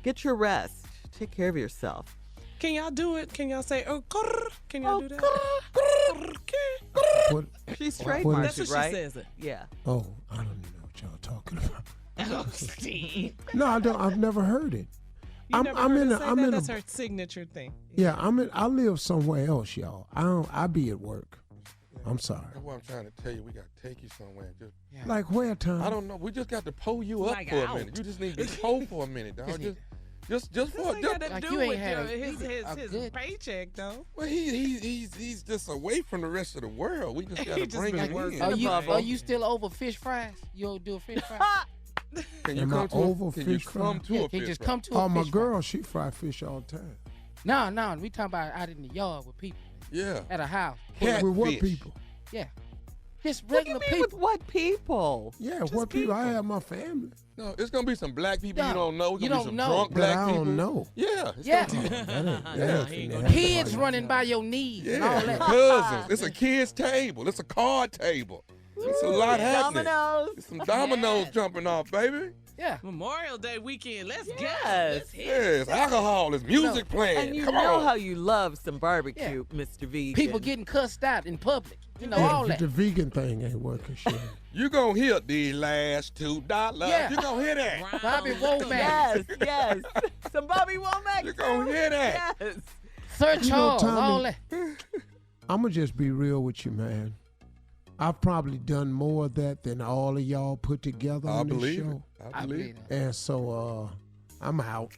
Speaker 5: get your rest. Take care of yourself.
Speaker 6: Can y'all do it? Can y'all say, oh, grrr? Can y'all do that?
Speaker 2: What?
Speaker 5: She's
Speaker 2: What
Speaker 5: trademarked
Speaker 6: That's
Speaker 5: it,
Speaker 6: what
Speaker 5: right?
Speaker 6: she says it.
Speaker 5: Yeah.
Speaker 2: Oh, I don't even know what y'all talking about.
Speaker 6: Oh, Steve.
Speaker 2: No, I don't. I've never heard it.
Speaker 6: You never heard her say that?
Speaker 2: in
Speaker 6: That's
Speaker 2: a,
Speaker 6: her signature thing.
Speaker 2: yeah. I live somewhere else, y'all. I be at work. I'm sorry.
Speaker 3: That's what I'm trying to tell you. We got to take you somewhere. Just,
Speaker 2: Like where, Tom?
Speaker 3: I don't know. We just got to pull you up
Speaker 6: Like
Speaker 3: for a
Speaker 6: out.
Speaker 3: minute. You just need to be pulled for a minute, dog. Just for
Speaker 6: This ain't
Speaker 3: just.
Speaker 6: got to
Speaker 4: Like
Speaker 6: do
Speaker 4: you ain't
Speaker 6: with
Speaker 4: had a-
Speaker 6: his
Speaker 4: good-
Speaker 6: paycheck, though.
Speaker 3: Well, he's just away from the rest of the world. We just got to
Speaker 6: He just
Speaker 3: bring
Speaker 6: been
Speaker 3: him
Speaker 6: working.
Speaker 3: in.
Speaker 4: Are you still over fish fries? You don't do a fish fry?
Speaker 3: Can you
Speaker 2: Am I
Speaker 3: come to
Speaker 2: over
Speaker 3: Can you
Speaker 2: fish
Speaker 3: come
Speaker 2: fry?
Speaker 3: to
Speaker 4: Yeah,
Speaker 3: a
Speaker 4: can you
Speaker 3: fish
Speaker 4: just
Speaker 3: fry?
Speaker 4: come to a
Speaker 2: Oh, my
Speaker 4: fish fry?
Speaker 2: girl, she fry fish all the time.
Speaker 4: No, we talking about out in the yard with people
Speaker 3: Yeah.
Speaker 4: at a house.
Speaker 2: With what
Speaker 3: Catfish.
Speaker 2: people?
Speaker 4: Yeah, just
Speaker 5: What do you
Speaker 4: regular
Speaker 5: mean with
Speaker 4: people.
Speaker 5: what people?
Speaker 2: Yeah, what people? I have my family.
Speaker 3: No, it's gonna be some black people you
Speaker 4: No,
Speaker 3: don't know. It's
Speaker 4: you
Speaker 3: gonna be
Speaker 4: don't
Speaker 3: some
Speaker 4: know.
Speaker 3: drunk
Speaker 2: That
Speaker 3: black
Speaker 2: I
Speaker 3: people.
Speaker 2: don't know.
Speaker 3: Yeah. It's
Speaker 4: Yeah,
Speaker 2: That ain't
Speaker 6: Nah, he ain't
Speaker 2: finna
Speaker 6: gonna-
Speaker 2: happen.
Speaker 4: kids running by your knees and all
Speaker 3: Yeah,
Speaker 4: that.
Speaker 3: cousins. It's a kids' table. It's a card table. It's a lot happening.
Speaker 5: Dominoes.
Speaker 3: It's some dominoes jumping off, baby.
Speaker 4: Yeah,
Speaker 6: Memorial Day weekend. Let's go.
Speaker 5: Yes.
Speaker 6: Let's hit.
Speaker 3: Yes, alcohol. There's music playing.
Speaker 5: And you
Speaker 3: Come
Speaker 5: know
Speaker 3: on.
Speaker 5: how you love some barbecue, Mr. Vegan.
Speaker 4: people getting cussed out in public. You know
Speaker 2: Yeah,
Speaker 4: all that.
Speaker 2: the vegan thing ain't working, shit.
Speaker 3: You gonna hear the last $2.
Speaker 4: Yeah.
Speaker 3: You gonna hear that.
Speaker 4: Bobby Womack,
Speaker 5: Yes. Some Bobby Womack.
Speaker 3: You gonna hear that.
Speaker 5: Yes.
Speaker 4: Sir
Speaker 2: You know,
Speaker 4: Charles,
Speaker 2: Tommy,
Speaker 4: all that.
Speaker 2: I'm going to just be real with you, man. I've probably done more of that than all of y'all put together
Speaker 3: I
Speaker 2: on this
Speaker 3: believe
Speaker 2: show.
Speaker 3: it. I believe it.
Speaker 2: And so I'm out.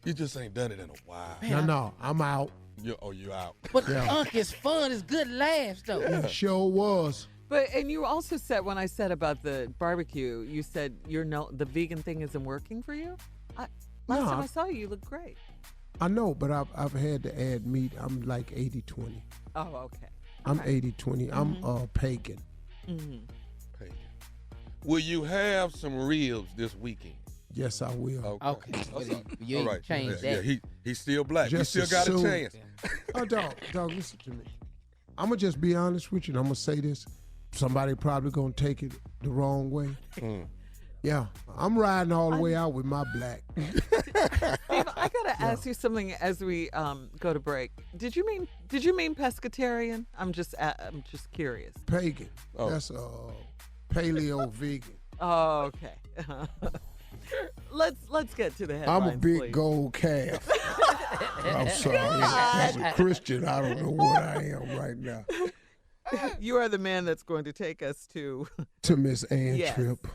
Speaker 3: You just ain't done it in a while.
Speaker 2: No, I'm out.
Speaker 3: You out.
Speaker 4: But
Speaker 2: Yeah.
Speaker 4: Unc is fun. It's good laughs though.
Speaker 2: It sure was.
Speaker 5: And you also said when I said about the barbecue, you said the vegan thing isn't working for you. Last time I saw you, you looked great.
Speaker 2: I know, but I've had to add meat. I'm like 80-20.
Speaker 5: Oh, okay.
Speaker 2: I'm 80-20. I'm pagan.
Speaker 3: Pagan. Will you have some ribs this weekend?
Speaker 2: Yes, I will.
Speaker 4: Okay, well, you
Speaker 3: All
Speaker 4: ain't
Speaker 3: right.
Speaker 4: changed
Speaker 3: Yeah,
Speaker 4: that.
Speaker 3: he's still black.
Speaker 2: Just
Speaker 3: he still got
Speaker 2: as
Speaker 3: a
Speaker 2: soon-
Speaker 3: chance.
Speaker 2: Oh, dog, listen to me. I'm going to just be honest with you, and I'm going to say this. Somebody probably going to take it the wrong way. Yeah, I'm riding all the way out with my black.
Speaker 5: Steve, I gotta ask you something as we go to break. Did you mean pescatarian? I'm just curious.
Speaker 2: Pagan.
Speaker 3: Oh.
Speaker 2: That's paleo vegan.
Speaker 5: Oh, okay. Let's get to the headlines.
Speaker 2: I'm a big
Speaker 5: please.
Speaker 2: gold calf. I'm sorry. As a Christian, I don't know what I am right now.
Speaker 5: You are the man that's going to take us to
Speaker 2: Miss Ann
Speaker 5: Yes.
Speaker 2: Tripp.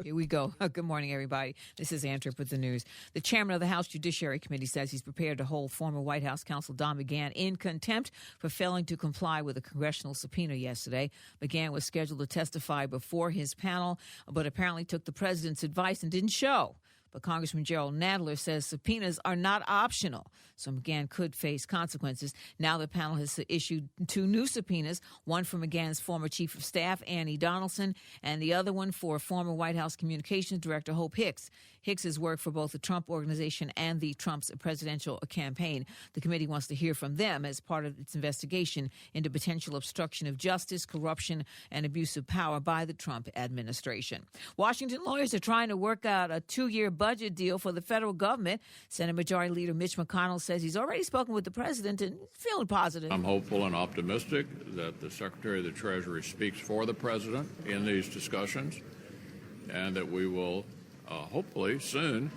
Speaker 10: Here we go. Good morning, everybody. This is Ann Tripp with the news. The chairman of the House Judiciary Committee says he's prepared to hold former White House counsel Don McGahn in contempt for failing to comply with a congressional subpoena yesterday. McGahn was scheduled to testify before his panel, but apparently took the president's advice and didn't show. But Congressman Gerald Nadler says subpoenas are not optional, so McGahn could face consequences. Now the panel has issued 2 new subpoenas, one for McGahn's former chief of staff, Annie Donaldson, and the other one for former White House Communications Director Hope Hicks. Hicks has worked for both the Trump Organization and the Trump's presidential campaign. The committee wants to hear from them as part of its investigation into potential obstruction of justice, corruption, and abuse of power by the Trump administration. Washington lawyers are trying to work out a 2-year budget deal for the federal government. Senate Majority Leader Mitch McConnell says he's already spoken with the president and feeling positive.
Speaker 11: I'm hopeful and optimistic that the Secretary of the Treasury speaks for the president in these discussions and that we will hopefully soon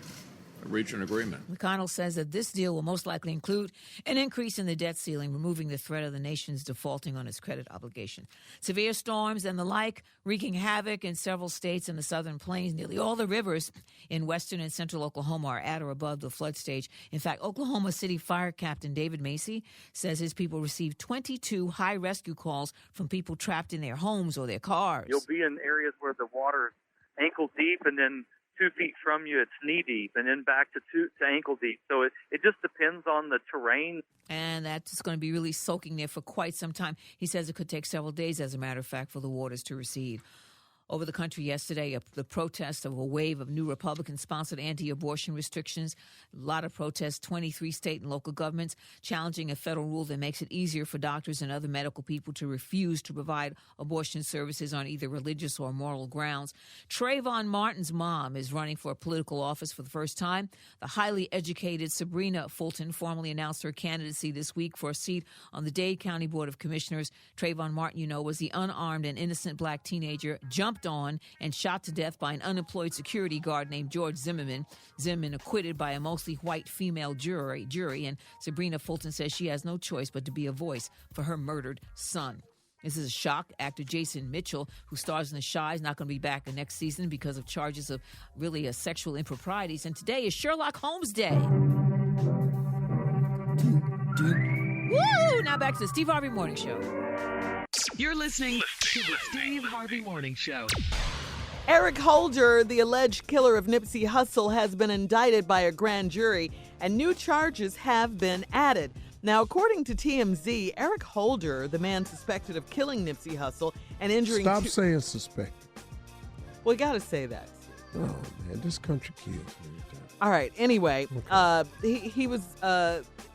Speaker 11: reach an agreement.
Speaker 10: McConnell says that this deal will most likely include an increase in the debt ceiling, removing the threat of the nation's defaulting on its credit obligation. Severe storms and the like wreaking havoc in several states in the southern plains. Nearly all the rivers in western and central Oklahoma are at or above the flood stage. In fact, Oklahoma City Fire Captain David Macy says his people received 22 high rescue calls from people trapped in their homes or their cars.
Speaker 12: You'll be in areas where the water is ankle deep, and then 2 feet from you it's knee deep, and then back to ankle deep. So it just depends on the terrain.
Speaker 10: And that's going to be really soaking there for quite some time. He says it could take several days, as a matter of fact, for the waters to recede. Over the country yesterday, the protest of a wave of new Republican-sponsored anti-abortion restrictions. A lot of protests, 23 state and local governments challenging a federal rule that makes it easier for doctors and other medical people to refuse to provide abortion services on either religious or moral grounds. Trayvon Martin's mom is running for a political office for the first time. The highly educated Sabrina Fulton formally announced her candidacy this week for a seat on the Dade County Board of Commissioners. Trayvon Martin, was the unarmed and innocent black teenager jumped on and shot to death by an unemployed security guard named George Zimmerman. Zimmerman acquitted by a mostly white female jury, and Sabrina Fulton says she has no choice but to be a voice for her murdered son. This is a shock. Actor Jason Mitchell, who stars in The Chi, is not going to be back the next season because of charges of really sexual improprieties. And today is Sherlock Holmes Day. Woo! Now back to the Steve Harvey Morning Show.
Speaker 7: You're listening to the Steve Harvey Morning Show.
Speaker 5: Eric Holder, the alleged killer of Nipsey Hussle, has been indicted by a grand jury, and new charges have been added. Now, according to TMZ, Eric Holder, the man suspected of killing Nipsey Hussle and injuring...
Speaker 2: Stop saying suspected.
Speaker 5: Well, you got to say that.
Speaker 2: Oh, man, this country kills me.
Speaker 5: All right. Anyway, okay.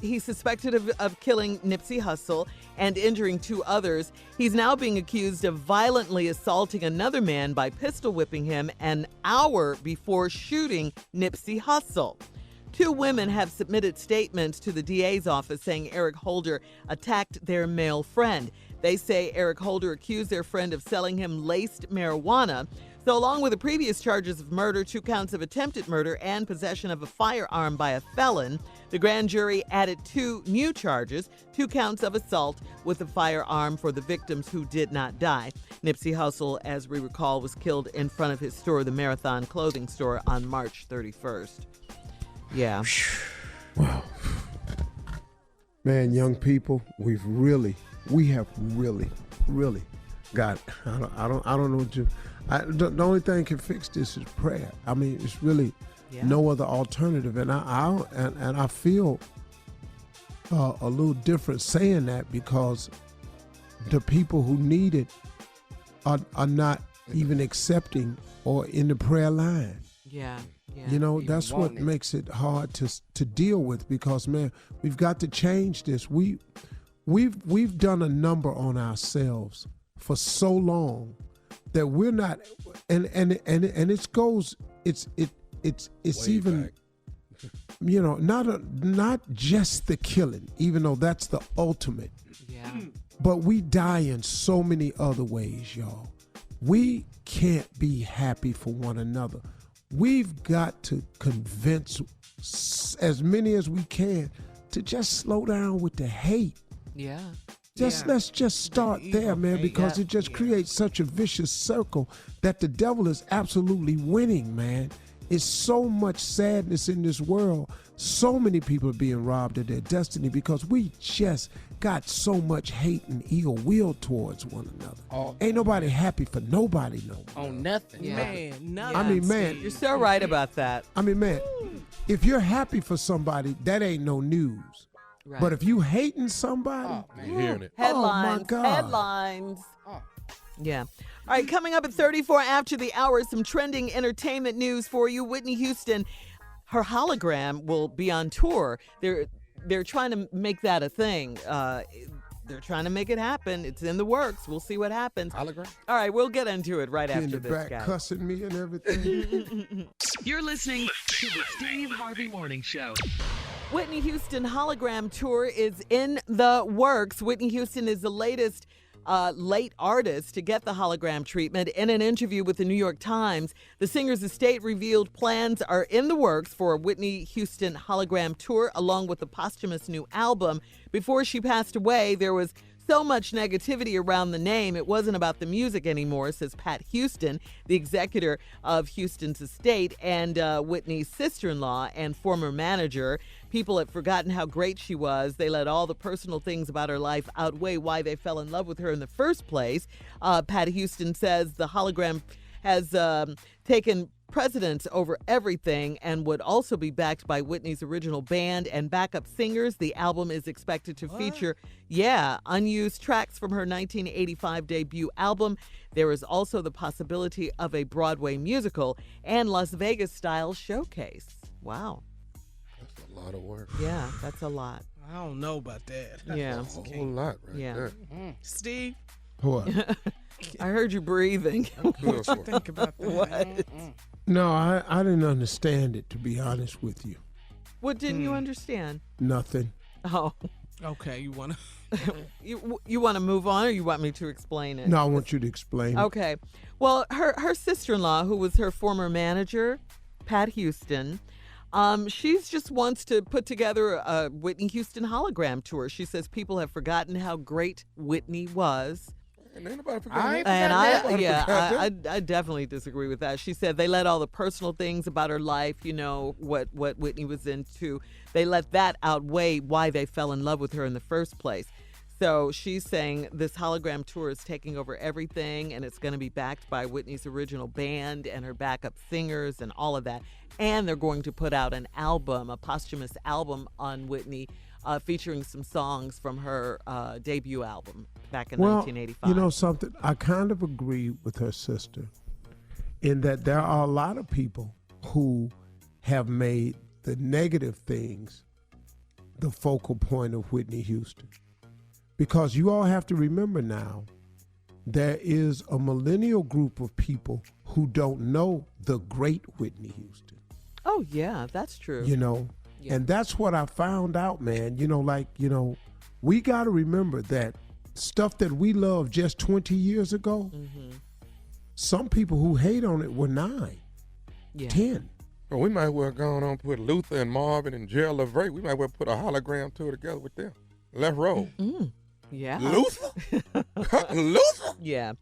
Speaker 5: He's suspected of killing Nipsey Hussle and injuring 2 others. He's now being accused of violently assaulting another man by pistol whipping him an hour before shooting Nipsey Hussle. 2 women have submitted statements to the DA's office saying Eric Holder attacked their male friend. They say Eric Holder accused their friend of selling him laced marijuana. So along with the previous charges of murder, 2 counts of attempted murder, and possession of a firearm by a felon, the grand jury added 2 new charges, 2 counts of assault with a firearm for the victims who did not die. Nipsey Hussle, as we recall, was killed in front of his store, the Marathon Clothing Store, on March 31st. Yeah.
Speaker 2: Wow. Man, young people, we have really got, I don't know what to... the only thing can fix this is prayer. I mean, it's really no other alternative, and I feel a little different saying that because the people who need it are not even accepting or in the prayer line.
Speaker 5: Yeah.
Speaker 2: That's what makes it hard to deal with because, man, we've got to change this. We've done a number on ourselves for so long that we're not, and it goes, it's way even, back. Not just the killing, even though that's the ultimate.
Speaker 5: Yeah.
Speaker 2: But we die in so many other ways, y'all. We can't be happy for one another. We've got to convince as many as we can to just slow down with the hate.
Speaker 5: Yeah.
Speaker 2: Let's just start there, man, because it just creates such a vicious circle that the devil is absolutely winning, man. It's so much sadness in this world. So many people are being robbed of their destiny because we just got so much hate and ill will towards one another. Ain't nobody happy for nobody no more.
Speaker 4: On nothing.
Speaker 6: Yeah. Man, nothing.
Speaker 2: I mean, man.
Speaker 5: You're so right about that.
Speaker 2: I mean, man, if you're happy for somebody, that ain't no news. Right. But if you hating somebody,
Speaker 3: you're hearing it.
Speaker 5: Headlines.
Speaker 2: Oh my God.
Speaker 5: Headlines. Yeah. All right, coming up at 34 after the hour, some trending entertainment news for you. Whitney Houston, her hologram will be on tour. They're trying to make that a thing. They're trying to make it happen. It's in the works. We'll see what happens.
Speaker 3: Hologram?
Speaker 5: All right, we'll get into it right after
Speaker 2: in the
Speaker 5: this,
Speaker 2: back
Speaker 5: guys.
Speaker 2: cussing me and everything.
Speaker 7: You're listening to the Steve Harvey Morning Show.
Speaker 5: Whitney Houston hologram tour is in the works. Whitney Houston is the latest late artist to get the hologram treatment. In an interview with the New York Times, the singer's estate revealed plans are in the works for a Whitney Houston hologram tour along with the posthumous new album. Before she passed away, there was so much negativity around the name, it wasn't about the music anymore, says Pat Houston, the executor of Houston's estate and Whitney's sister-in-law and former manager. People had forgotten how great she was. They let all the personal things about her life outweigh why they fell in love with her in the first place. Pat Houston says the hologram has taken precedence over everything and would also be backed by Whitney's original band and backup singers. The album is expected to feature, unused tracks from her 1985 debut album. There is also the possibility of a Broadway musical and Las Vegas-style showcase. Wow.
Speaker 3: That's a lot of work.
Speaker 5: Yeah, that's a lot.
Speaker 6: I don't know about that.
Speaker 5: Yeah.
Speaker 3: That's a whole lot right there.
Speaker 6: Steve?
Speaker 2: What?
Speaker 5: I heard you breathing.
Speaker 6: What you think about that?
Speaker 5: What?
Speaker 2: No, I didn't understand it, to be honest with you.
Speaker 5: What didn't you understand?
Speaker 2: Nothing.
Speaker 5: Oh.
Speaker 6: Okay, you want to?
Speaker 5: You want to move on, or you want me to explain it?
Speaker 2: No, I want you to explain it.
Speaker 5: Okay. Well, her sister-in-law, who was her former manager, Pat Houston, she just wants to put together a Whitney Houston hologram tour. She says people have forgotten how great Whitney was.
Speaker 3: And ain't nobody
Speaker 5: I definitely disagree with that. She said they let all the personal things about her life, what Whitney was into, they let that outweigh why they fell in love with her in the first place. So she's saying this hologram tour is taking over everything, and it's going to be backed by Whitney's original band and her backup singers and all of that. And they're going to put out an album, a posthumous album on Whitney, featuring some songs from her debut album back in 1985.
Speaker 2: You know something? I kind of agree with her sister in that there are a lot of people who have made the negative things the focal point of Whitney Houston. Because you all have to remember now, there is a millennial group of people who don't know the great Whitney Houston.
Speaker 5: Oh, yeah, that's true.
Speaker 2: Yeah. And that's what I found out, man. We got to remember that stuff that we loved just 20 years ago, some people who hate on it were 9, 10.
Speaker 3: Well, we might well go on and put Luther and Marvin and Gerald Levert. We might well put a hologram tour together with them. Left row.
Speaker 5: Yeah.
Speaker 3: Luther? Luther?
Speaker 5: Yeah.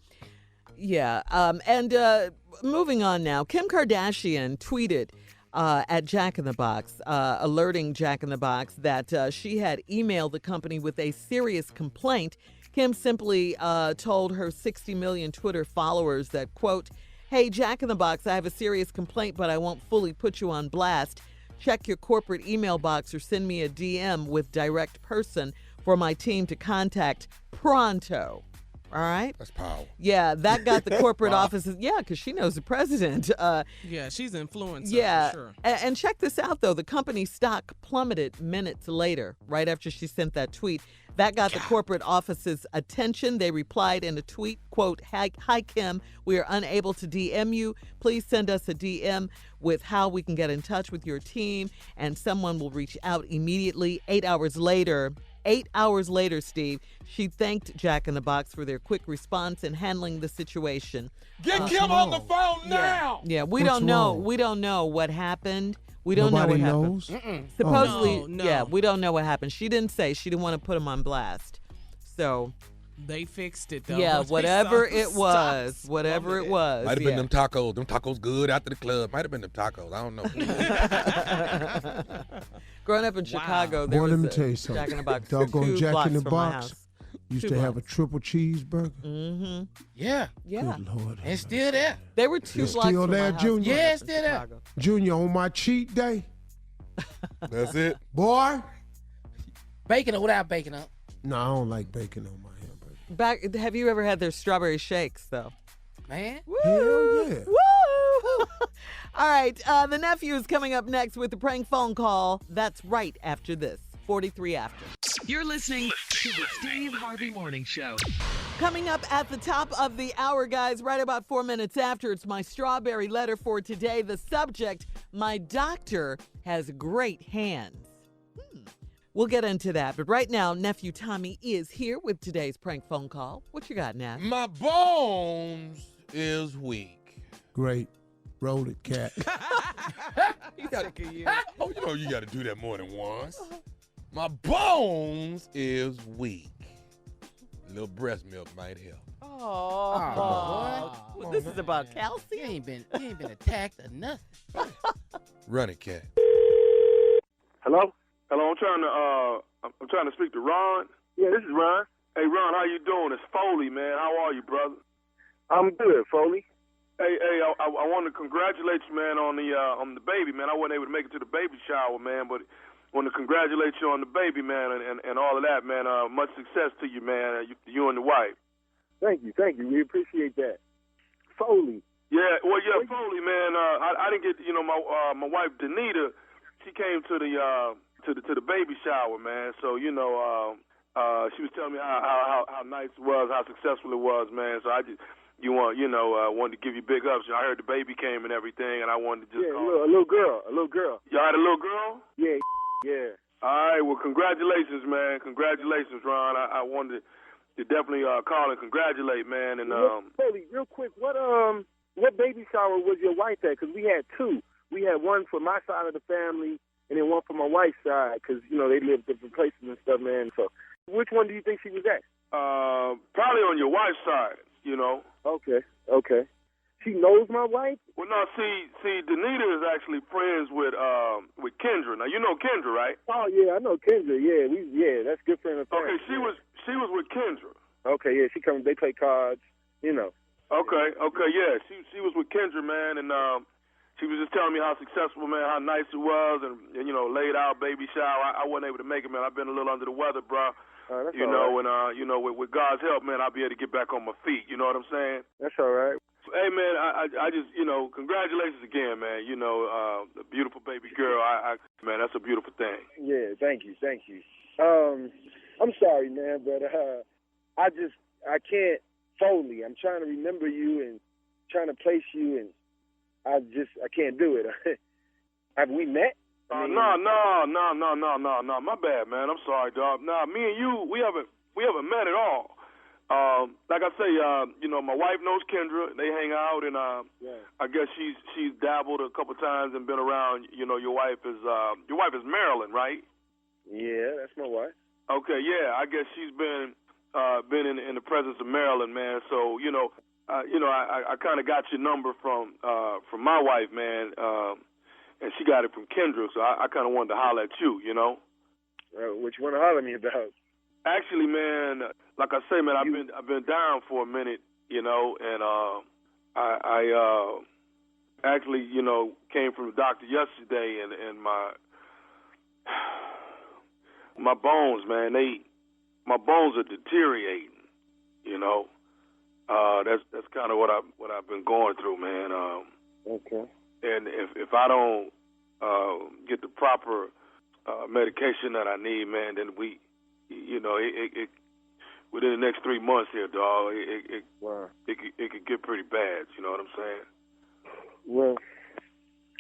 Speaker 5: Yeah. And moving on now, Kim Kardashian tweeted at Jack in the Box, alerting Jack in the Box that she had emailed the company with a serious complaint. Kim simply told her 60 million Twitter followers that, quote, "Hey, Jack in the Box, I have a serious complaint, but I won't fully put you on blast. Check your corporate email box or send me a DM with direct person for my team to contact pronto." All right.
Speaker 3: That's power.
Speaker 5: Yeah, that got the corporate offices. Yeah, because she knows the president.
Speaker 6: Yeah, she's influencer.
Speaker 5: Yeah.
Speaker 6: For sure.
Speaker 5: And check this out, though. The company's stock plummeted minutes later, right after she sent that tweet. That got the corporate office's attention. They replied in a tweet, quote, "Hi, Kim. We are unable to DM you. Please send us a DM with how we can get in touch with your team, and someone will reach out immediately." 8 hours later, Steve, she thanked Jack in the Box for their quick response in handling the situation.
Speaker 3: Get Kim on the phone now.
Speaker 5: Yeah, we
Speaker 2: What's
Speaker 5: don't know.
Speaker 2: wrong?
Speaker 5: We don't know what happened. We don't
Speaker 2: Nobody
Speaker 5: know what
Speaker 2: knows?
Speaker 5: happened. Supposedly,
Speaker 6: No.
Speaker 5: yeah, we don't know what happened. She didn't say. She didn't want to put him on blast. So,
Speaker 6: They fixed it, though.
Speaker 5: yeah,
Speaker 6: They
Speaker 5: whatever
Speaker 6: stopped-
Speaker 5: it was,
Speaker 6: stopped
Speaker 5: whatever it
Speaker 6: plumbing
Speaker 5: was.
Speaker 3: Might have
Speaker 5: yeah.
Speaker 3: been them tacos. Them tacos good after the club. Might have been them tacos. I don't know.
Speaker 5: Growing up in Chicago, there
Speaker 2: Boy,
Speaker 5: was
Speaker 2: let me
Speaker 5: a
Speaker 2: tell you something.
Speaker 5: Jack in the Box.
Speaker 2: Doggone
Speaker 5: 2
Speaker 2: Jack
Speaker 5: blocks
Speaker 2: in the
Speaker 5: from my
Speaker 2: Box
Speaker 5: house.
Speaker 2: used
Speaker 5: 2
Speaker 2: to have a
Speaker 5: blocks.
Speaker 2: triple cheeseburger.
Speaker 5: Mm-hmm.
Speaker 4: Yeah.
Speaker 5: Yeah.
Speaker 2: Good Lord.
Speaker 4: It's still there.
Speaker 5: They were 2
Speaker 2: It's
Speaker 5: blocks
Speaker 2: still
Speaker 5: from
Speaker 2: there,
Speaker 5: my house.
Speaker 2: Junior?
Speaker 5: growing
Speaker 4: Yeah,
Speaker 5: up
Speaker 4: it's
Speaker 5: in
Speaker 4: still there.
Speaker 5: Chicago.
Speaker 2: Junior, on my cheat day,
Speaker 3: That's it.
Speaker 2: boy.
Speaker 4: Bacon or without bacon up.
Speaker 2: No, I don't like bacon on my hamburger.
Speaker 5: Have you ever had their strawberry shakes, though?
Speaker 4: Man.
Speaker 5: Woo!
Speaker 2: Hell yeah.
Speaker 5: Woo! All right, the nephew is coming up next with the prank phone call. That's right after this. 43 after.
Speaker 7: You're listening to the Steve Harvey Morning Show.
Speaker 5: Coming up at the top of the hour, guys, right about 4 minutes after, it's my strawberry letter for today. The subject, my doctor has great hands. We'll get into that. But right now, Nephew Tommy is here with today's prank phone call. What you got, Neff?
Speaker 3: My bones is weak.
Speaker 2: Great. Roll it, cat.
Speaker 3: You got to do that more than once. My bones is weak. A little breast milk might help.
Speaker 5: Oh, boy. This is about calcium.
Speaker 4: You ain't been attacked or nothing.
Speaker 3: Run it, cat.
Speaker 8: Hello? Hello, I'm trying to speak to Ron. Yeah, this is Ron. Hey, Ron, how you doing? It's Foley, man. How are you, brother? I'm good, Foley. Hey, I want to congratulate you, man, on the baby, man. I wasn't able to make it to the baby shower, man, but I want to congratulate you on the baby, man, and all of that, man. Much success to you, man, you and the wife. Thank you. We appreciate that. Foley. Yeah, Foley, man. I didn't get, my wife, Danita, she came to the baby shower, man. So, she was telling me how nice it was, how successful it was, man. So I just, wanted to give you big ups. I heard the baby came and everything, and I wanted to just call. A little girl. Y'all had a little girl? Yeah. All right, well, congratulations, man. Congratulations, Ron. I wanted to definitely call and congratulate, man. And Foley, real quick, what baby shower was your wife at? Because we had two. We had one for my side of the family, and then one for my wife's side, because they live different places and stuff, man. So, which one do you think she was at? Probably on your wife's side. Okay. She knows my wife? Well, no, see, Danita is actually friends with Kendra. Now, you know Kendra, right? Oh, yeah, I know Kendra. Yeah, that's good friend of family. Okay, she was with Kendra. Okay, yeah, she comes, they play cards, Okay, yeah, she was with Kendra, man, and she was just telling me how successful, man, how nice it was, and laid out baby shower. I wasn't able to make it, man. I've been a little under the weather, bro. That's all right. And with God's help, man, I'll be able to get back on my feet. You know what I'm saying? That's all right. Hey, man, I just, congratulations again, man. A beautiful baby girl. Man, that's a beautiful thing. Yeah, thank you. I'm sorry, man, but I can't, Foley. I'm trying to remember you and trying to place you, and I can't do it. Have we met? No. My bad, man. I'm sorry, dog. Nah, me and you, we haven't met at all. Like I say, my wife knows Kendra. They hang out, and I guess she's dabbled a couple times and been around. Your wife is Marilyn, right? Yeah, that's my wife. Okay, yeah. I guess she's been in the presence of Marilyn, man. So I kind of got your number from my wife, man. And she got it from Kendra, so I kind of wanted to holler at you, What you want to holler at me about? Actually, man, like I say, man, I've been down for a minute, and I actually, came from the doctor yesterday, and my bones, man, my bones are deteriorating, That's kind of what I've been going through, man. Okay. And if I don't get the proper medication that I need, man, then it within the next 3 months here, dog, it could get pretty bad. You know what I'm saying? Well,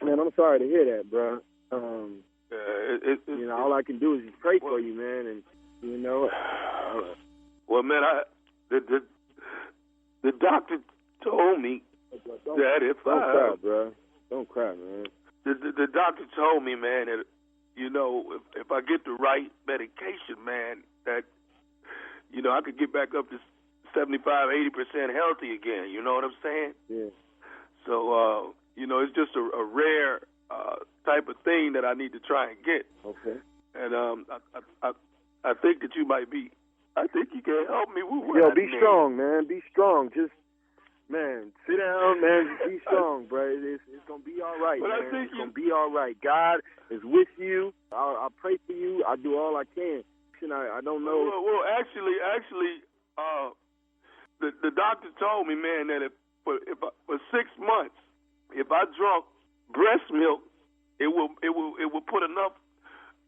Speaker 8: man, I'm sorry to hear that, bro. All I can do is just pray for you, man, and Well, man, the doctor told me that if Don't cry, bro. Don't cry, man. The doctor told me, man, that, if I get the right medication, man, that, I could get back up to 75, 80% healthy again. You know what I'm saying? Yeah. So, it's just a rare type of thing that I need to try and get. Okay. And I think that you might be, I think you can help me with what I need. Strong, man. Be strong. Just, man, sit down, man. Be strong, bro. It's going to be all right, man. It's going to be all right. God is with you. I'll pray for you. I'll do all I can. I don't know. Well, actually, the doctor told me, man, that for 6 months, if I drunk breast milk, it will put enough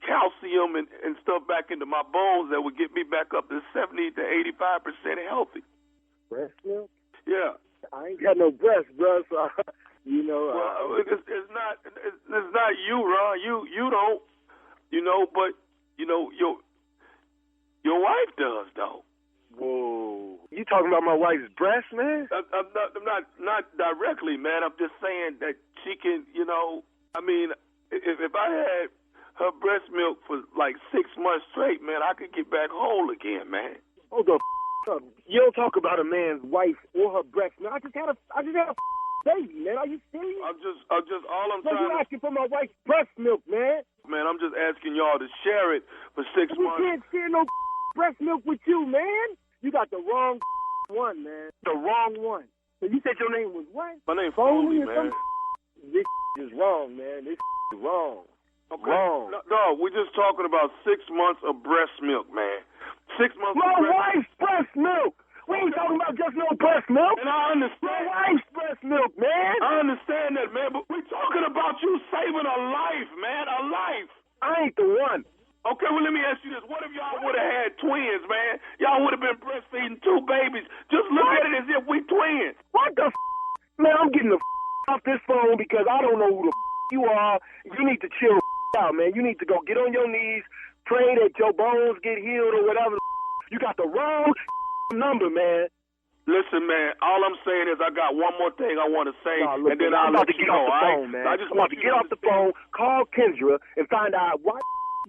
Speaker 8: calcium and stuff back into my bones that would get me back up to 70 to 85% healthy. Breast milk? Yeah. I ain't got no breast, bro. So Well, it's not you, Ron. You don't. But
Speaker 13: You know, your wife does, though.
Speaker 14: Whoa. You talking about my wife's breast, man?
Speaker 13: I'm not directly, man. I'm just saying that she can, you know, I mean, if I had her breast milk for like 6 months straight, man, I could get back whole again, man.
Speaker 14: Hold the up. You don't talk about a man's wife or her breast milk. I just had a baby, man. Are you serious?
Speaker 13: I'm just all I'm
Speaker 14: so
Speaker 13: trying
Speaker 14: you asking for my wife's breast milk, man?
Speaker 13: Man, I'm just asking y'all to share it for 6 months.
Speaker 14: We can't share no breast milk with you, man. You got the wrong one, man. The wrong one. So you said your name was what?
Speaker 13: My name's Foley, man.
Speaker 14: This is wrong, man. This is wrong.
Speaker 13: Okay.
Speaker 14: Wrong.
Speaker 13: No, we're just talking about 6 months of breast milk, man. 6 months
Speaker 14: my
Speaker 13: of
Speaker 14: wife's breast milk. We ain't talking about just no breast milk.
Speaker 13: And I understand.
Speaker 14: My wife's breast milk, man.
Speaker 13: I understand that, man, but we're talking about you saving a life, man, a life.
Speaker 14: I ain't the one.
Speaker 13: Okay, well, let me ask you this. What if y'all would have had twins, man? Y'all would have been breastfeeding 2 babies. Just look at it as if we twins.
Speaker 14: What the Man, I'm getting the off this phone because I don't know who the you are. You need to chill out, man. You need to go get on your knees, pray that your bones get healed or whatever. You got the wrong number, man.
Speaker 13: Listen, man, all I'm saying is I got one more thing I want to say,
Speaker 14: look,
Speaker 13: and then I'll let you know, all right?
Speaker 14: Man.
Speaker 13: I just
Speaker 14: want to get off the phone, call Kendra, and find out why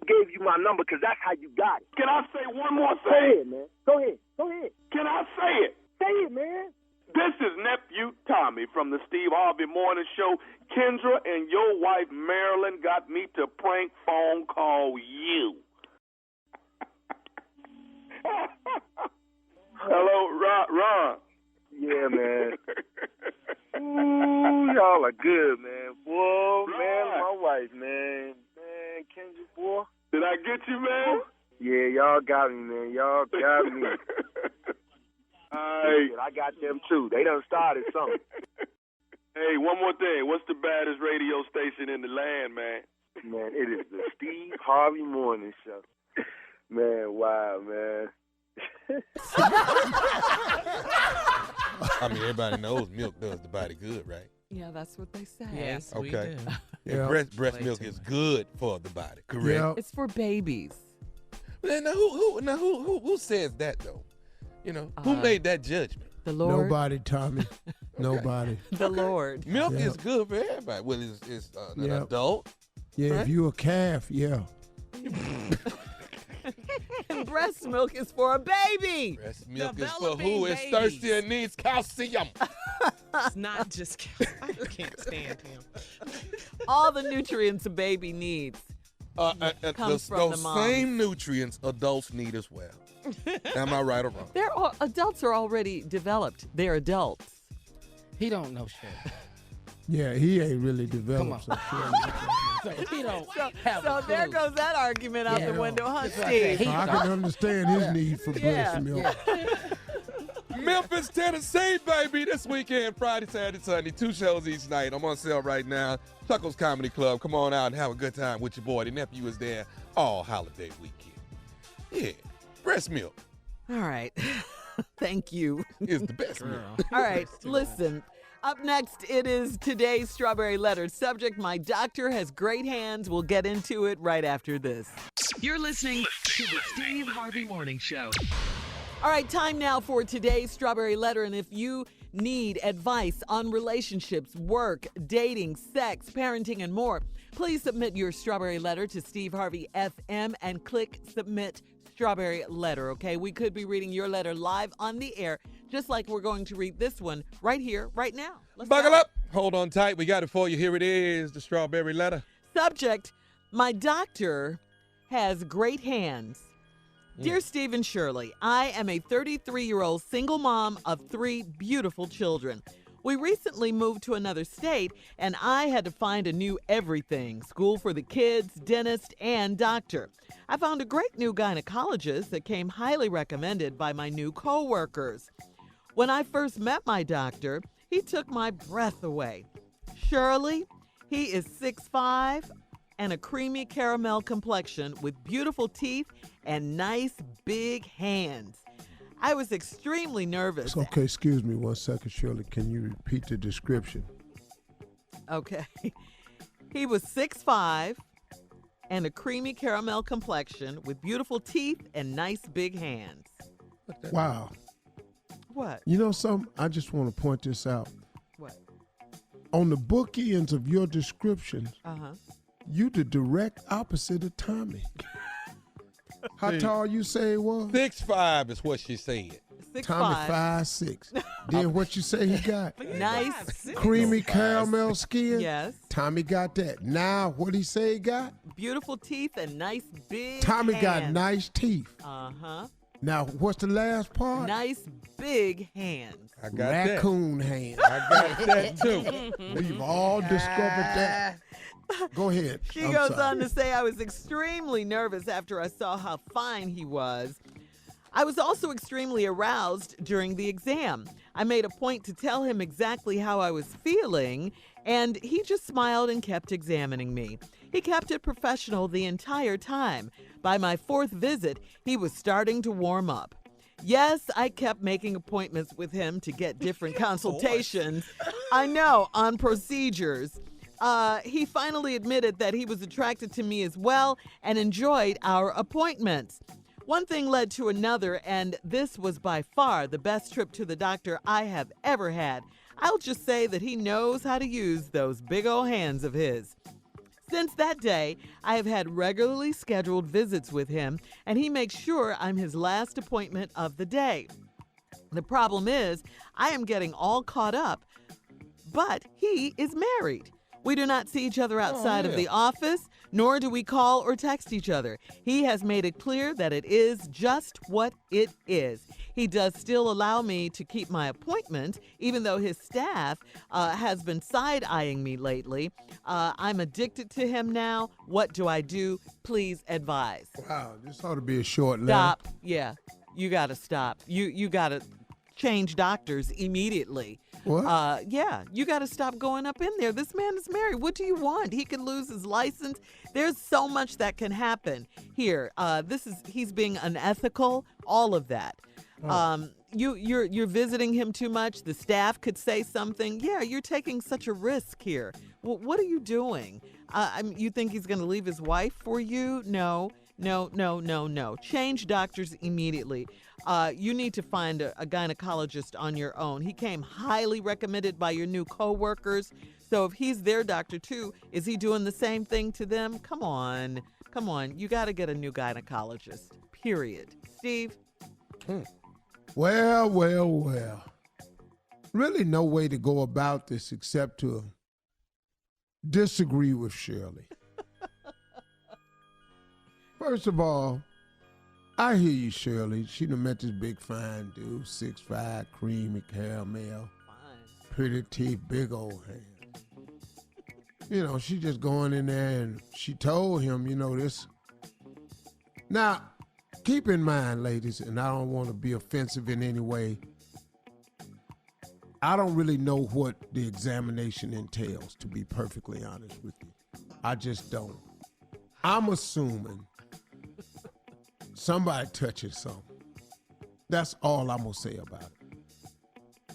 Speaker 14: gave you my number, because that's how you got it.
Speaker 13: Can I say one more thing?
Speaker 14: Go ahead, man. Go ahead.
Speaker 13: Can I say it?
Speaker 14: Say it, man.
Speaker 13: This is Nephew Tommy from the Steve Harvey Morning Show. Kendra and your wife, Marilyn, got me to prank phone call you. Hello, Ron.
Speaker 14: Yeah, man. Ooh, y'all are good, man. Boy, man, my wife, man. Man, Kendra, boy.
Speaker 13: Did I get you, man?
Speaker 14: Yeah, y'all got me, man. Y'all got me.
Speaker 13: Hey.
Speaker 14: I got them, too. They done started something.
Speaker 13: Hey, one more thing. What's the baddest radio station in the land, man?
Speaker 14: Man, it is the Steve Harvey Morning Show. Man, wow, man.
Speaker 3: I mean, everybody knows milk does the body good, right?
Speaker 5: Yeah, that's what they say.
Speaker 6: Yes,
Speaker 3: okay.
Speaker 6: we do.
Speaker 3: Yeah, breast milk is good for the body, correct?
Speaker 2: Yeah.
Speaker 5: It's for babies.
Speaker 3: Now who says that though? You know, who made that judgment?
Speaker 5: The Lord.
Speaker 2: Nobody, Tommy. Nobody.
Speaker 5: The Lord.
Speaker 3: Milk is good for everybody. Well, it's an adult.
Speaker 2: Yeah,
Speaker 3: right?
Speaker 2: if you a calf, yeah.
Speaker 5: And breast milk is for a baby.
Speaker 3: Breast milk is for
Speaker 6: Developing
Speaker 3: who is
Speaker 6: babies.
Speaker 3: thirsty and needs calcium.
Speaker 6: It's not just I can't stand him.
Speaker 5: All the nutrients a baby needs comes from the mom.
Speaker 3: Same nutrients adults need as well. Am I right or wrong?
Speaker 5: Adults are already developed. They're adults.
Speaker 4: He don't know shit.
Speaker 2: Yeah, he ain't really developed.
Speaker 4: Come So he don't have
Speaker 5: So
Speaker 4: a
Speaker 5: there
Speaker 4: clue.
Speaker 5: goes that argument out the window, huh,
Speaker 4: That's what I
Speaker 5: Steve?
Speaker 4: said.
Speaker 2: I can understand his need for breast milk.
Speaker 3: Memphis, Tennessee, baby. This weekend, Friday, Saturday, Sunday. 2 shows each night. I'm on sale right now. Chuckles Comedy Club. Come on out and have a good time with your boy. The nephew is there all holiday weekend. Yeah. Breast milk.
Speaker 5: All right. Thank you.
Speaker 3: Is the best milk.
Speaker 5: All right. Listen. Up next, it is today's Strawberry Letter. Subject, my doctor has great hands. We'll get into it right after this.
Speaker 7: You're listening to the Steve Harvey Morning Show.
Speaker 5: All right, time now for today's Strawberry Letter. And if you need advice on relationships, work, dating, sex, parenting, and more, please submit your Strawberry Letter to Steve Harvey FM and click Submit Strawberry Letter, okay? We could be reading your letter live on the air, just like we're going to read this one right here, right now. Let's
Speaker 3: Buckle
Speaker 5: go.
Speaker 3: up. Hold on tight. We got it for you. Here it is, the Strawberry Letter.
Speaker 5: Subject, my doctor has great hands. Dear Steve and Shirley, I am a 33-year-old single mom of 3 beautiful children. We recently moved to another state, and I had to find a new everything, school for the kids, dentist, and doctor. I found a great new gynecologist that came highly recommended by my new coworkers. When I first met my doctor, he took my breath away. Shirley, he is 6'5", and a creamy caramel complexion with beautiful teeth and nice big hands. I was extremely nervous.
Speaker 2: Okay, excuse me 1 second, Shirley. Can you repeat the description?
Speaker 5: Okay. He was 6'5", and a creamy caramel complexion with beautiful teeth and nice big hands.
Speaker 2: Wow.
Speaker 5: What?
Speaker 2: You know something? I just want to point this out.
Speaker 5: What?
Speaker 2: On the bookends of your descriptions, you the direct opposite of Tommy. How tall you say he was?
Speaker 3: 6'5" is what she said.
Speaker 2: Tommy 5'6". Then what you say he got?
Speaker 5: Nice.
Speaker 2: Creamy caramel skin?
Speaker 5: Yes.
Speaker 2: Tommy got that. Now, what he say he got?
Speaker 5: Beautiful teeth and nice big
Speaker 2: Tommy got
Speaker 5: hands.
Speaker 2: nice teeth.
Speaker 5: Uh-huh.
Speaker 2: Now, what's the last part?
Speaker 5: Nice big hands.
Speaker 3: I got
Speaker 2: Raccoon hands.
Speaker 3: I got that too.
Speaker 2: We've all discovered that. Go ahead.
Speaker 5: She
Speaker 2: I'm
Speaker 5: goes
Speaker 2: sorry.
Speaker 5: on to say, I was extremely nervous after I saw how fine he was. I was also extremely aroused during the exam. I made a point to tell him exactly how I was feeling, and he just smiled and kept examining me. He kept it professional the entire time. By my fourth visit, he was starting to warm up. Yes, I kept making appointments with him to get different consultations. I know, on procedures. He finally admitted that he was attracted to me as well and enjoyed our appointments. One thing led to another, and this was by far the best trip to the doctor I have ever had. I'll just say that he knows how to use those big old hands of his. Since that day, I have had regularly scheduled visits with him, and he makes sure I'm his last appointment of the day. The problem is, I am getting all caught up, but he is married. We do not see each other outside of the office, nor do we call or text each other. He has made it clear that it is just what it is. He does still allow me to keep my appointment, even though his staff has been side-eyeing me lately. I'm addicted to him now. What do I do? Please advise.
Speaker 2: Wow, this ought to be a short letter.
Speaker 5: Stop. Yeah, you got to stop. You got to change doctors immediately.
Speaker 2: What?
Speaker 5: Yeah, you got to stop going up in there. This man is married. What do you want? He can lose his license. There's so much that can happen here. He's being unethical. All of that. You're visiting him too much. The staff could say something. Yeah, you're taking such a risk here. Well, what are you doing? You think he's going to leave his wife for you? No. Change doctors immediately. You need to find a gynecologist on your own. He came highly recommended by your new coworkers. So if he's their doctor too, is he doing the same thing to them? Come on. You got to get a new gynecologist. Period. Steve?
Speaker 2: Well. Really no way to go about this except to disagree with Shirley. First of all, I hear you, Shirley. She done met this big fine dude, 6'5", creamy caramel, pretty teeth, big old hands. You know, she just going in there and she told him, this. Now, keep in mind, ladies, and I don't want to be offensive in any way, I don't really know what the examination entails, to be perfectly honest with you. I just don't. I'm assuming somebody touching something. That's all I'm going to say about it.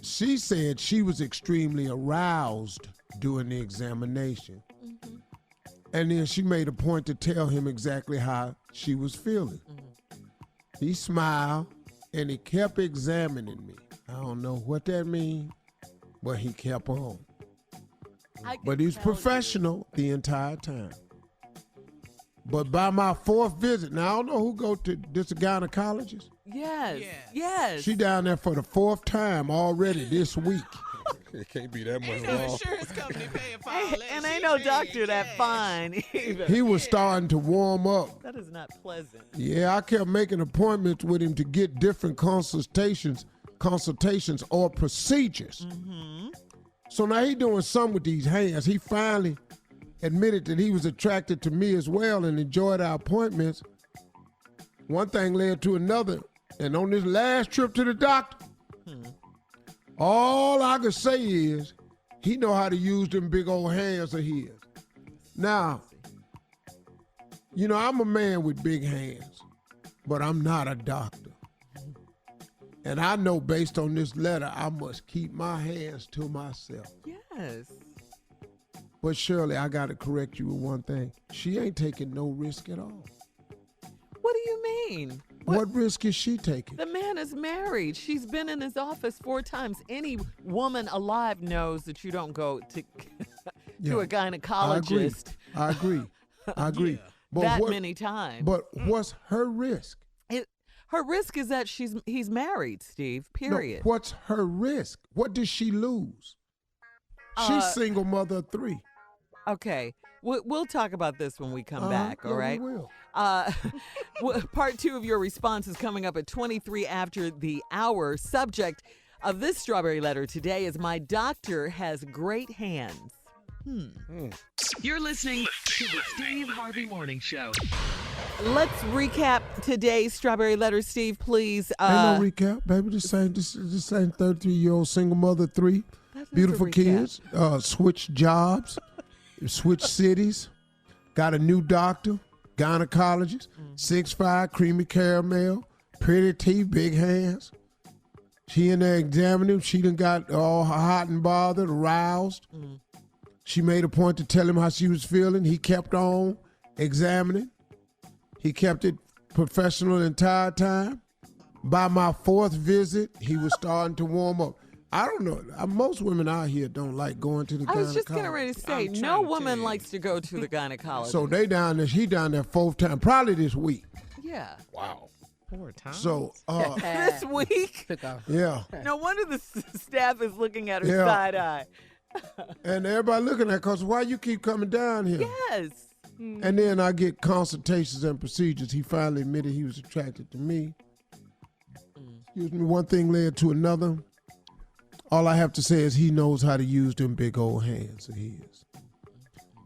Speaker 2: She said she was extremely aroused during the examination. Mm-hmm. And then she made a point to tell him exactly how she was feeling. Mm-hmm. He smiled and he kept examining me. I don't know what that means, but he kept on. But he's professional the entire time. But by my fourth visit, now I don't know who go to this gynecologist.
Speaker 5: Yes.
Speaker 2: She down there for the fourth time already this week.
Speaker 3: It can't be that much
Speaker 6: Ain't no
Speaker 3: long.
Speaker 6: insurance company paying for all that.
Speaker 5: And ain't no doctor that fine either.
Speaker 2: He was starting to warm up.
Speaker 5: That is not pleasant.
Speaker 2: Yeah, I kept making appointments with him to get different consultations or procedures. Mm-hmm. So now he doing something with these hands. He finally admitted that he was attracted to me as well and enjoyed our appointments. One thing led to another. And on this last trip to the doctor, all I could say is he know how to use them big old hands of his. Now, I'm a man with big hands, but I'm not a doctor. And I know based on this letter, I must keep my hands to myself.
Speaker 5: Yes.
Speaker 2: But Shirley, I got to correct you with one thing. She ain't taking no risk at all.
Speaker 5: What do you mean?
Speaker 2: What risk is she taking?
Speaker 5: The man is married. She's been in his office 4 times. Any woman alive knows that you don't go to to a gynecologist.
Speaker 2: I agree.
Speaker 5: Yeah. But many times.
Speaker 2: But what's her risk?
Speaker 5: Her risk is that he's married, Steve, period.
Speaker 2: No, what's her risk? What does she lose? She's single mother of 3.
Speaker 5: Okay. We'll talk about this when we come back, all right?
Speaker 2: We will.
Speaker 5: Part 2 of your response is coming up at 23 after the hour. Subject of this strawberry letter today is my doctor has great hands.
Speaker 7: You're listening to the Steve Harvey Morning Show.
Speaker 5: Let's recap today's strawberry letter, Steve, please.
Speaker 2: Ain't no recap, baby. The same 33-year-old single mother of 3. Beautiful kids. Switched jobs. Switched cities. Got a new doctor. Gynecologist. 6'5", creamy caramel. Pretty teeth, big hands. She in there examining him. She done got all hot and bothered, aroused. She made a point to tell him how she was feeling. He kept on examining. He kept it professional the entire time. By my 4th visit, he was starting to warm up. I don't know. Most women out here don't like going to the gynecologist.
Speaker 5: I was just getting ready to say, no woman likes to go to the gynecologist.
Speaker 2: So they down there. She down there 4th time, probably this week.
Speaker 5: Yeah.
Speaker 2: Wow.
Speaker 6: 4 times.
Speaker 2: So
Speaker 5: this week.
Speaker 2: Yeah.
Speaker 5: No wonder the staff is looking at her side eye.
Speaker 2: And everybody looking at her because why you keep coming down here?
Speaker 5: Yes.
Speaker 2: And then I get consultations and procedures. He finally admitted he was attracted to me. Excuse me, one thing led to another. All I have to say is he knows how to use them big old hands of his.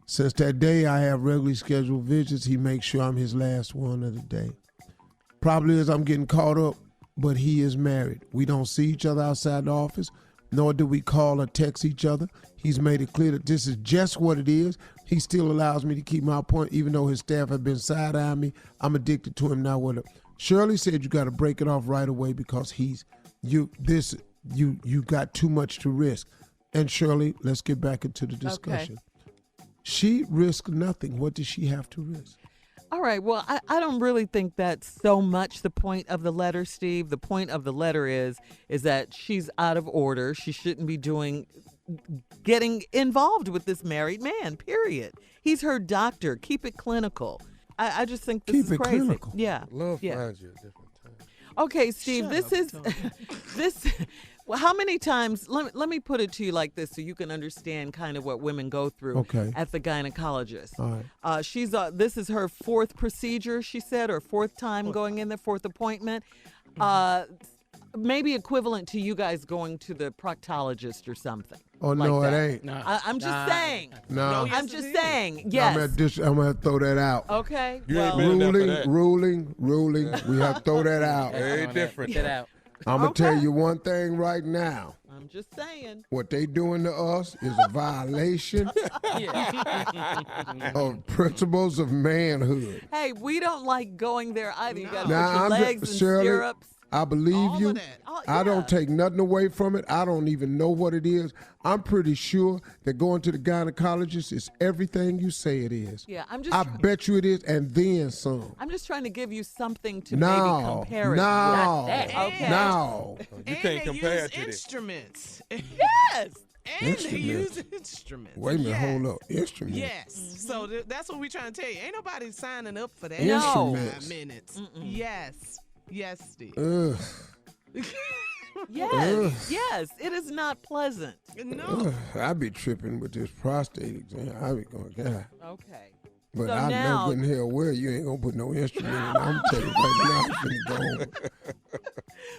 Speaker 2: Since that day, I have regularly scheduled visits. He makes sure I'm his last one of the day. Probably as I'm getting caught up, but he is married. We don't see each other outside the office, nor do we call or text each other. He's made it clear that this is just what it is. He still allows me to keep my point, even though his staff have been side-eyeing me. I'm addicted to him now. Shirley said you got to break it off right away because you got too much to risk. And Shirley, let's get back into the discussion. Okay. She risked nothing. What does she have to risk?
Speaker 5: All right. Well, I don't really think that's so much the point of the letter, Steve. The point of the letter is that she's out of order. She shouldn't be getting involved with this married man, period. He's her doctor. Keep it clinical. I just think this is crazy.
Speaker 2: Clinical.
Speaker 5: Yeah.
Speaker 3: Love finds you at different times.
Speaker 5: Okay, Steve, this well, how many times, let me put it to you like this so you can understand kind of what women go through at the gynecologist.
Speaker 2: All right.
Speaker 5: This is her 4th procedure, she said, or 4th time going in there, 4th appointment. Maybe equivalent to you guys going to the proctologist or something.
Speaker 2: Oh,
Speaker 5: like
Speaker 2: no,
Speaker 5: that.
Speaker 2: it ain't.
Speaker 5: No. I'm just saying.
Speaker 2: No.
Speaker 5: I'm just saying, yes.
Speaker 2: I'm going to throw that out.
Speaker 5: Okay.
Speaker 2: Ruling. We have to throw that out.
Speaker 3: Very different.
Speaker 4: Get out.
Speaker 2: I'm going to tell you one thing right now.
Speaker 5: I'm just saying.
Speaker 2: What they doing to us is a violation of principles of manhood.
Speaker 5: Hey, we don't like going there either. You got to
Speaker 2: Now,
Speaker 5: put your legs in stirrups.
Speaker 2: I believe you. I don't take nothing away from it. I don't even know what it is. I'm pretty sure that going to the gynecologist is everything you say it is.
Speaker 5: Yeah,
Speaker 2: I bet you it is, and then some.
Speaker 5: I'm just trying to give you something to maybe compare it with. Okay.
Speaker 2: No.
Speaker 3: You can't compare it to
Speaker 6: instruments.
Speaker 5: Yes.
Speaker 6: And they use instruments.
Speaker 2: Wait a minute, hold up. Instruments.
Speaker 6: Yes. Mm-hmm. So that's what we're trying to tell you. Ain't nobody signing up for that.
Speaker 2: Instruments.
Speaker 6: 5 minutes. Yes. Yes, Steve.
Speaker 5: Yes, it is not pleasant.
Speaker 6: No.
Speaker 2: I be tripping with this prostate exam. I be going, God.
Speaker 5: Okay.
Speaker 2: But
Speaker 5: so
Speaker 2: I
Speaker 5: now,
Speaker 2: know good and hell well you ain't gonna put no instrument in. I'm telling you right now, I'm finna go home.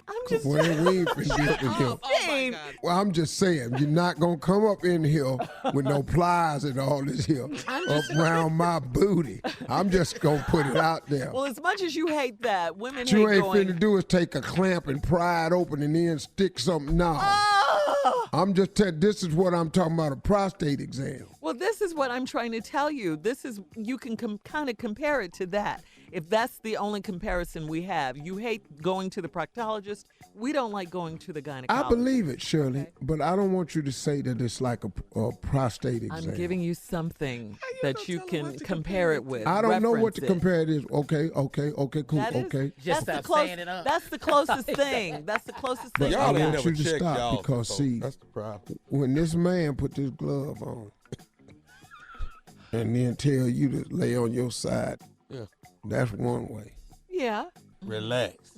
Speaker 5: I'm just
Speaker 2: we ain't finna be up in here.
Speaker 6: Oh
Speaker 2: Well, I'm just saying, you're not gonna come up in here with no pliers and all this here up around my booty. I'm just gonna put it out there.
Speaker 5: Well, as much as you hate that, women
Speaker 2: what you
Speaker 5: hate
Speaker 2: ain't
Speaker 5: going.
Speaker 2: finna do is take a clamp and pry it open and then stick something. No. I'm just telling. This is what I'm talking about, a prostate exam.
Speaker 5: Well, this is what I'm trying to tell you. This is, you can kind of compare it to that. If that's the only comparison we have, you hate going to the proctologist. We don't like going to the gynecologist.
Speaker 2: I believe it, Shirley, but I don't want you to say that it's like a prostate exam.
Speaker 5: I'm giving you something that you can compare it with.
Speaker 2: I don't know what to
Speaker 5: reference it.
Speaker 2: compare it is. Okay, cool, okay.
Speaker 4: Just
Speaker 5: That's
Speaker 4: stop saying it up.
Speaker 5: That's the closest thing. That's the closest
Speaker 2: But
Speaker 5: thing.
Speaker 2: I
Speaker 3: Y'all ain't
Speaker 2: want
Speaker 3: never
Speaker 2: you to
Speaker 3: checked
Speaker 2: stop
Speaker 3: y'all
Speaker 2: because,
Speaker 3: before.
Speaker 2: see,
Speaker 3: That's the problem.
Speaker 2: when this man put this glove on and then tell you to lay on your side,
Speaker 3: Yeah.
Speaker 2: that's one way.
Speaker 5: Yeah.
Speaker 3: Relax.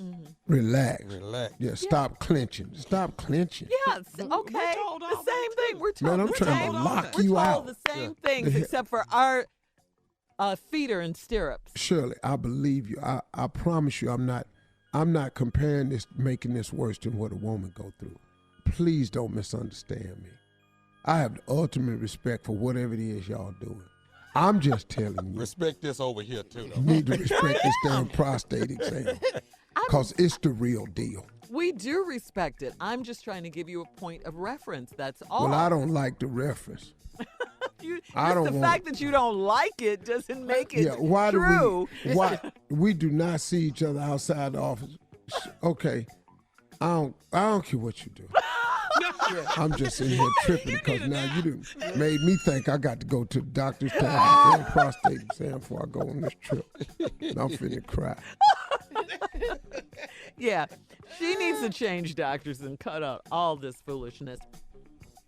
Speaker 2: Relax.
Speaker 3: Relax.
Speaker 2: Yeah, stop clenching. Stop clenching.
Speaker 5: Yeah, okay. The same thing. We're told.
Speaker 2: Man, I'm
Speaker 5: we're
Speaker 2: trying to
Speaker 5: told-
Speaker 2: lock
Speaker 5: we're
Speaker 2: you
Speaker 5: told
Speaker 2: out.
Speaker 5: the same things, except for our feet are in stirrups.
Speaker 2: Shirley, I believe you. I promise you, I'm not comparing this, making this worse than what a woman go through. Please don't misunderstand me. I have the ultimate respect for whatever it is y'all doing. I'm just telling you.
Speaker 3: Respect this over here, too, though.
Speaker 2: You need to respect this damn prostate exam. Because it's the real deal.
Speaker 5: We do respect it. I'm just trying to give you a point of reference. That's all.
Speaker 2: Well, I don't like the reference.
Speaker 5: I don't. The fact that you don't like it doesn't make it
Speaker 2: why
Speaker 5: true.
Speaker 2: Do why we do not see each other outside the office? Okay, I don't care what you do. I'm just in here tripping because now you done made me think I got to go to the doctor's to have a prostate exam before I go on this trip. And I'm finna cry.
Speaker 5: Yeah, she needs to change doctors and cut out all this foolishness.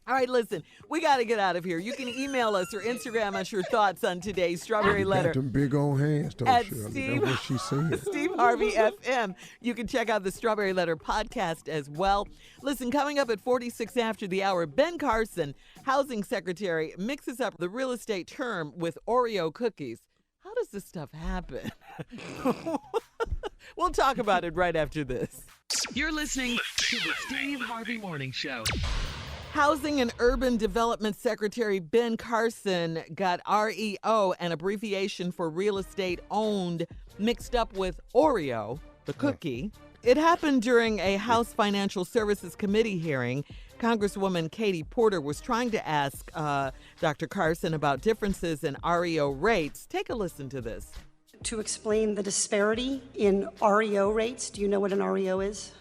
Speaker 5: All right, listen, we got to get out of here. You can email us or Instagram us your thoughts on today's Strawberry Letter.
Speaker 2: Got them big old hands, don't
Speaker 5: At
Speaker 2: Shirley?
Speaker 5: Steve,
Speaker 2: That's what she said.
Speaker 5: Steve Harvey FM. You can check out the Strawberry Letter podcast as well. Listen, coming up at 46 after the hour, Ben Carson, housing secretary, mixes up the real estate term with Oreo cookies. How does this stuff happen? We'll talk about it right after this.
Speaker 7: You're listening to the Steve Harvey Morning Show.
Speaker 5: Housing and Urban Development Secretary Ben Carson got REO, an abbreviation for real estate owned, mixed up with Oreo, the cookie. It happened during a House Financial Services Committee hearing. Congresswoman Katie Porter was trying to ask Dr. Carson about differences in REO rates. Take a listen to this.
Speaker 15: To explain the disparity in REO rates, do you know what an REO is?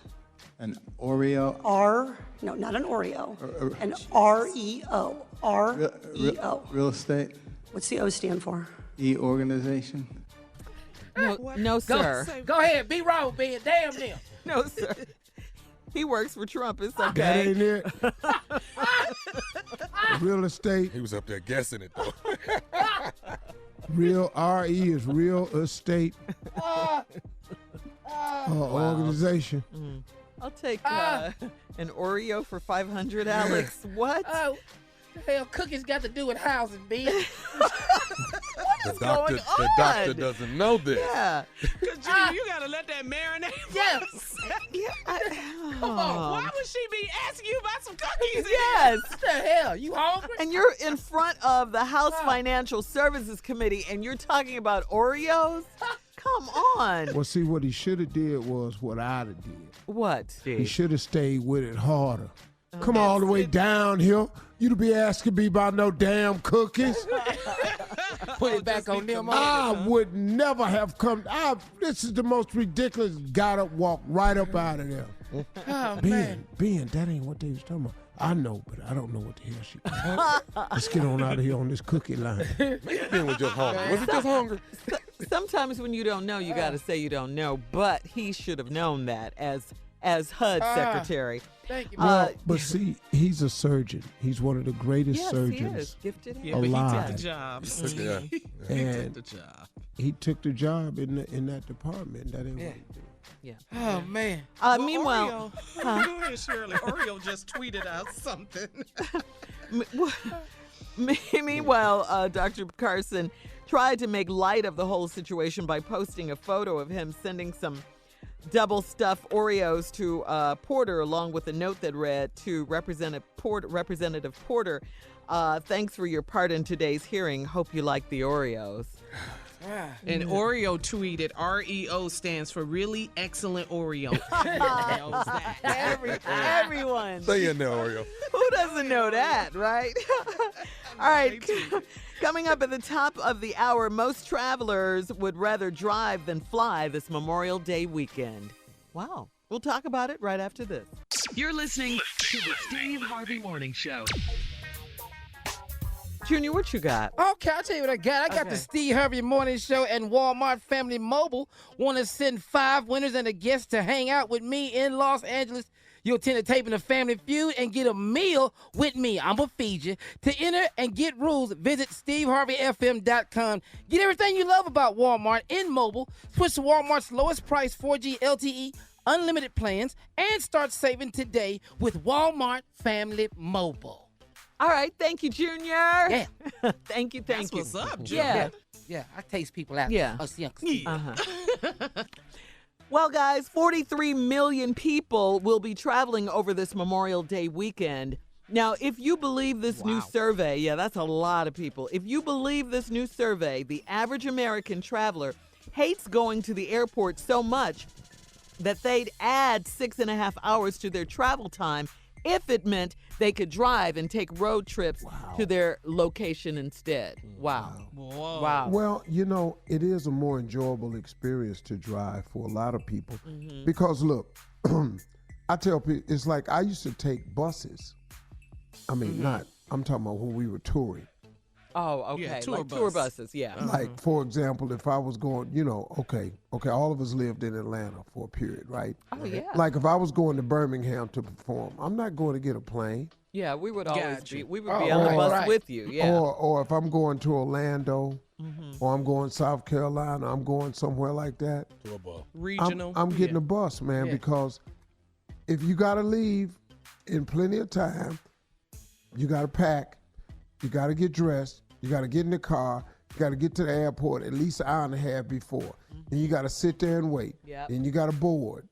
Speaker 16: An Oreo?
Speaker 15: No, not an Oreo. An REO. REO.
Speaker 16: Real estate?
Speaker 15: What's the O stand for?
Speaker 16: E-organization?
Speaker 5: No, sir.
Speaker 4: Go ahead, be wrong, Ben. Damn them.
Speaker 5: No, sir. He works for Trump. It's okay.
Speaker 2: That ain't it. Real estate.
Speaker 3: He was up there guessing it, though.
Speaker 2: Real RE is real estate organization.
Speaker 5: I'll take an Oreo for $500, Alex. What?
Speaker 4: Oh, the hell cookies got to do with housing, Ben?
Speaker 3: The doctor doesn't know this.
Speaker 5: Yeah.
Speaker 6: Because you got to let that marinate.
Speaker 4: Yes.
Speaker 6: Come on. Why would she be asking you about some cookies?
Speaker 5: Yes.
Speaker 4: What the hell? You hungry?
Speaker 5: And you're in front of the House Financial Services Committee and you're talking about Oreos? Come on.
Speaker 2: Well, see, what he should have did was what I'd have did.
Speaker 5: What, Steve?
Speaker 2: He should have stayed with it harder. Come all the way down here. You to be asking me about no damn cookies.
Speaker 4: Put it back on them.
Speaker 2: I would never have come. This is the most ridiculous. Got up, walked right up out of there.
Speaker 4: Oh,
Speaker 2: Ben, that ain't what they was talking about. I know, but I don't know what the hell she was. Let's get on out of here on this cookie line.
Speaker 3: Maybe Ben was just hungry. Was it just hungry?
Speaker 5: Sometimes when you don't know, you got to say you don't know. But he should have known that as HUD secretary.
Speaker 4: Thank you.
Speaker 2: But see, he's a surgeon. He's one of the greatest surgeons
Speaker 5: he is. Gifted.
Speaker 6: Yeah, but
Speaker 2: alive.
Speaker 6: he took the job.
Speaker 3: Yeah.
Speaker 2: And
Speaker 6: He took the job.
Speaker 2: he took the job in that department. That ain't what he did.
Speaker 5: Yeah.
Speaker 4: Oh, man.
Speaker 5: Meanwhile,
Speaker 6: Oreo, go ahead, Shirley. Oreo just tweeted out something.
Speaker 5: Meanwhile, Dr. Carson tried to make light of the whole situation by posting a photo of him sending some double-stuffed Oreos to Porter, along with a note that read, to Representative Porter, thanks for your part in today's hearing. Hope you like the Oreos.
Speaker 6: And Oreo tweeted, REO stands for really excellent Oreo.
Speaker 5: Everyone.
Speaker 3: Stay in there, Oreo.
Speaker 5: Who doesn't know that, right? All right. Coming up at the top of the hour, most travelers would rather drive than fly this Memorial Day weekend. Wow. We'll talk about it right after this.
Speaker 7: You're listening to the Steve Harvey Morning Show.
Speaker 5: Junior, what you got?
Speaker 4: Okay, I'll tell you what I got. I got the Steve Harvey Morning Show and Walmart Family Mobile. Want to send 5 winners and a guest to hang out with me in Los Angeles. You'll attend a taping of Family Feud and get a meal with me. I'm going to feed you. To enter and get rules, visit SteveHarveyFM.com. Get everything you love about Walmart in mobile. Switch to Walmart's lowest price 4G LTE unlimited plans and start saving today with Walmart Family Mobile.
Speaker 5: All right. Thank you, Junior.
Speaker 4: Yeah.
Speaker 5: Thank you.
Speaker 6: That's
Speaker 5: you.
Speaker 6: what's up, Junior.
Speaker 4: Yeah, I taste people out.
Speaker 5: Yeah.
Speaker 4: Us young
Speaker 5: Well, guys, 43 million people will be traveling over this Memorial Day weekend. Now, if you believe this new survey, that's a lot of people. If you believe this new survey, the average American traveler hates going to the airport so much that they'd add 6.5 hours to their travel time if it meant they could drive and take road trips to their location instead. Wow.
Speaker 2: Well, it is a more enjoyable experience to drive for a lot of people. Because, look, I tell people, it's like I used to take buses. I mean, I'm talking about when we were touring.
Speaker 5: Oh, okay.
Speaker 6: Yeah,
Speaker 5: tour buses,
Speaker 2: Like, for example, if I was going, okay, all of us lived in Atlanta for a period, right?
Speaker 5: Oh, yeah.
Speaker 2: Like, if I was going to Birmingham to perform, I'm not going to get a plane.
Speaker 5: Yeah, we would always be on the
Speaker 2: or-
Speaker 5: bus with you,
Speaker 2: Or if I'm going to Orlando, or I'm going South Carolina, I'm going somewhere like that.
Speaker 3: To a bus.
Speaker 6: Regional.
Speaker 2: I'm getting a bus, man, because if you got to leave in plenty of time, you got to pack, you got to get dressed, you got to get in the car, you got to get to the airport at least an hour and a half before. Then you got to sit there and wait. Then you got to board.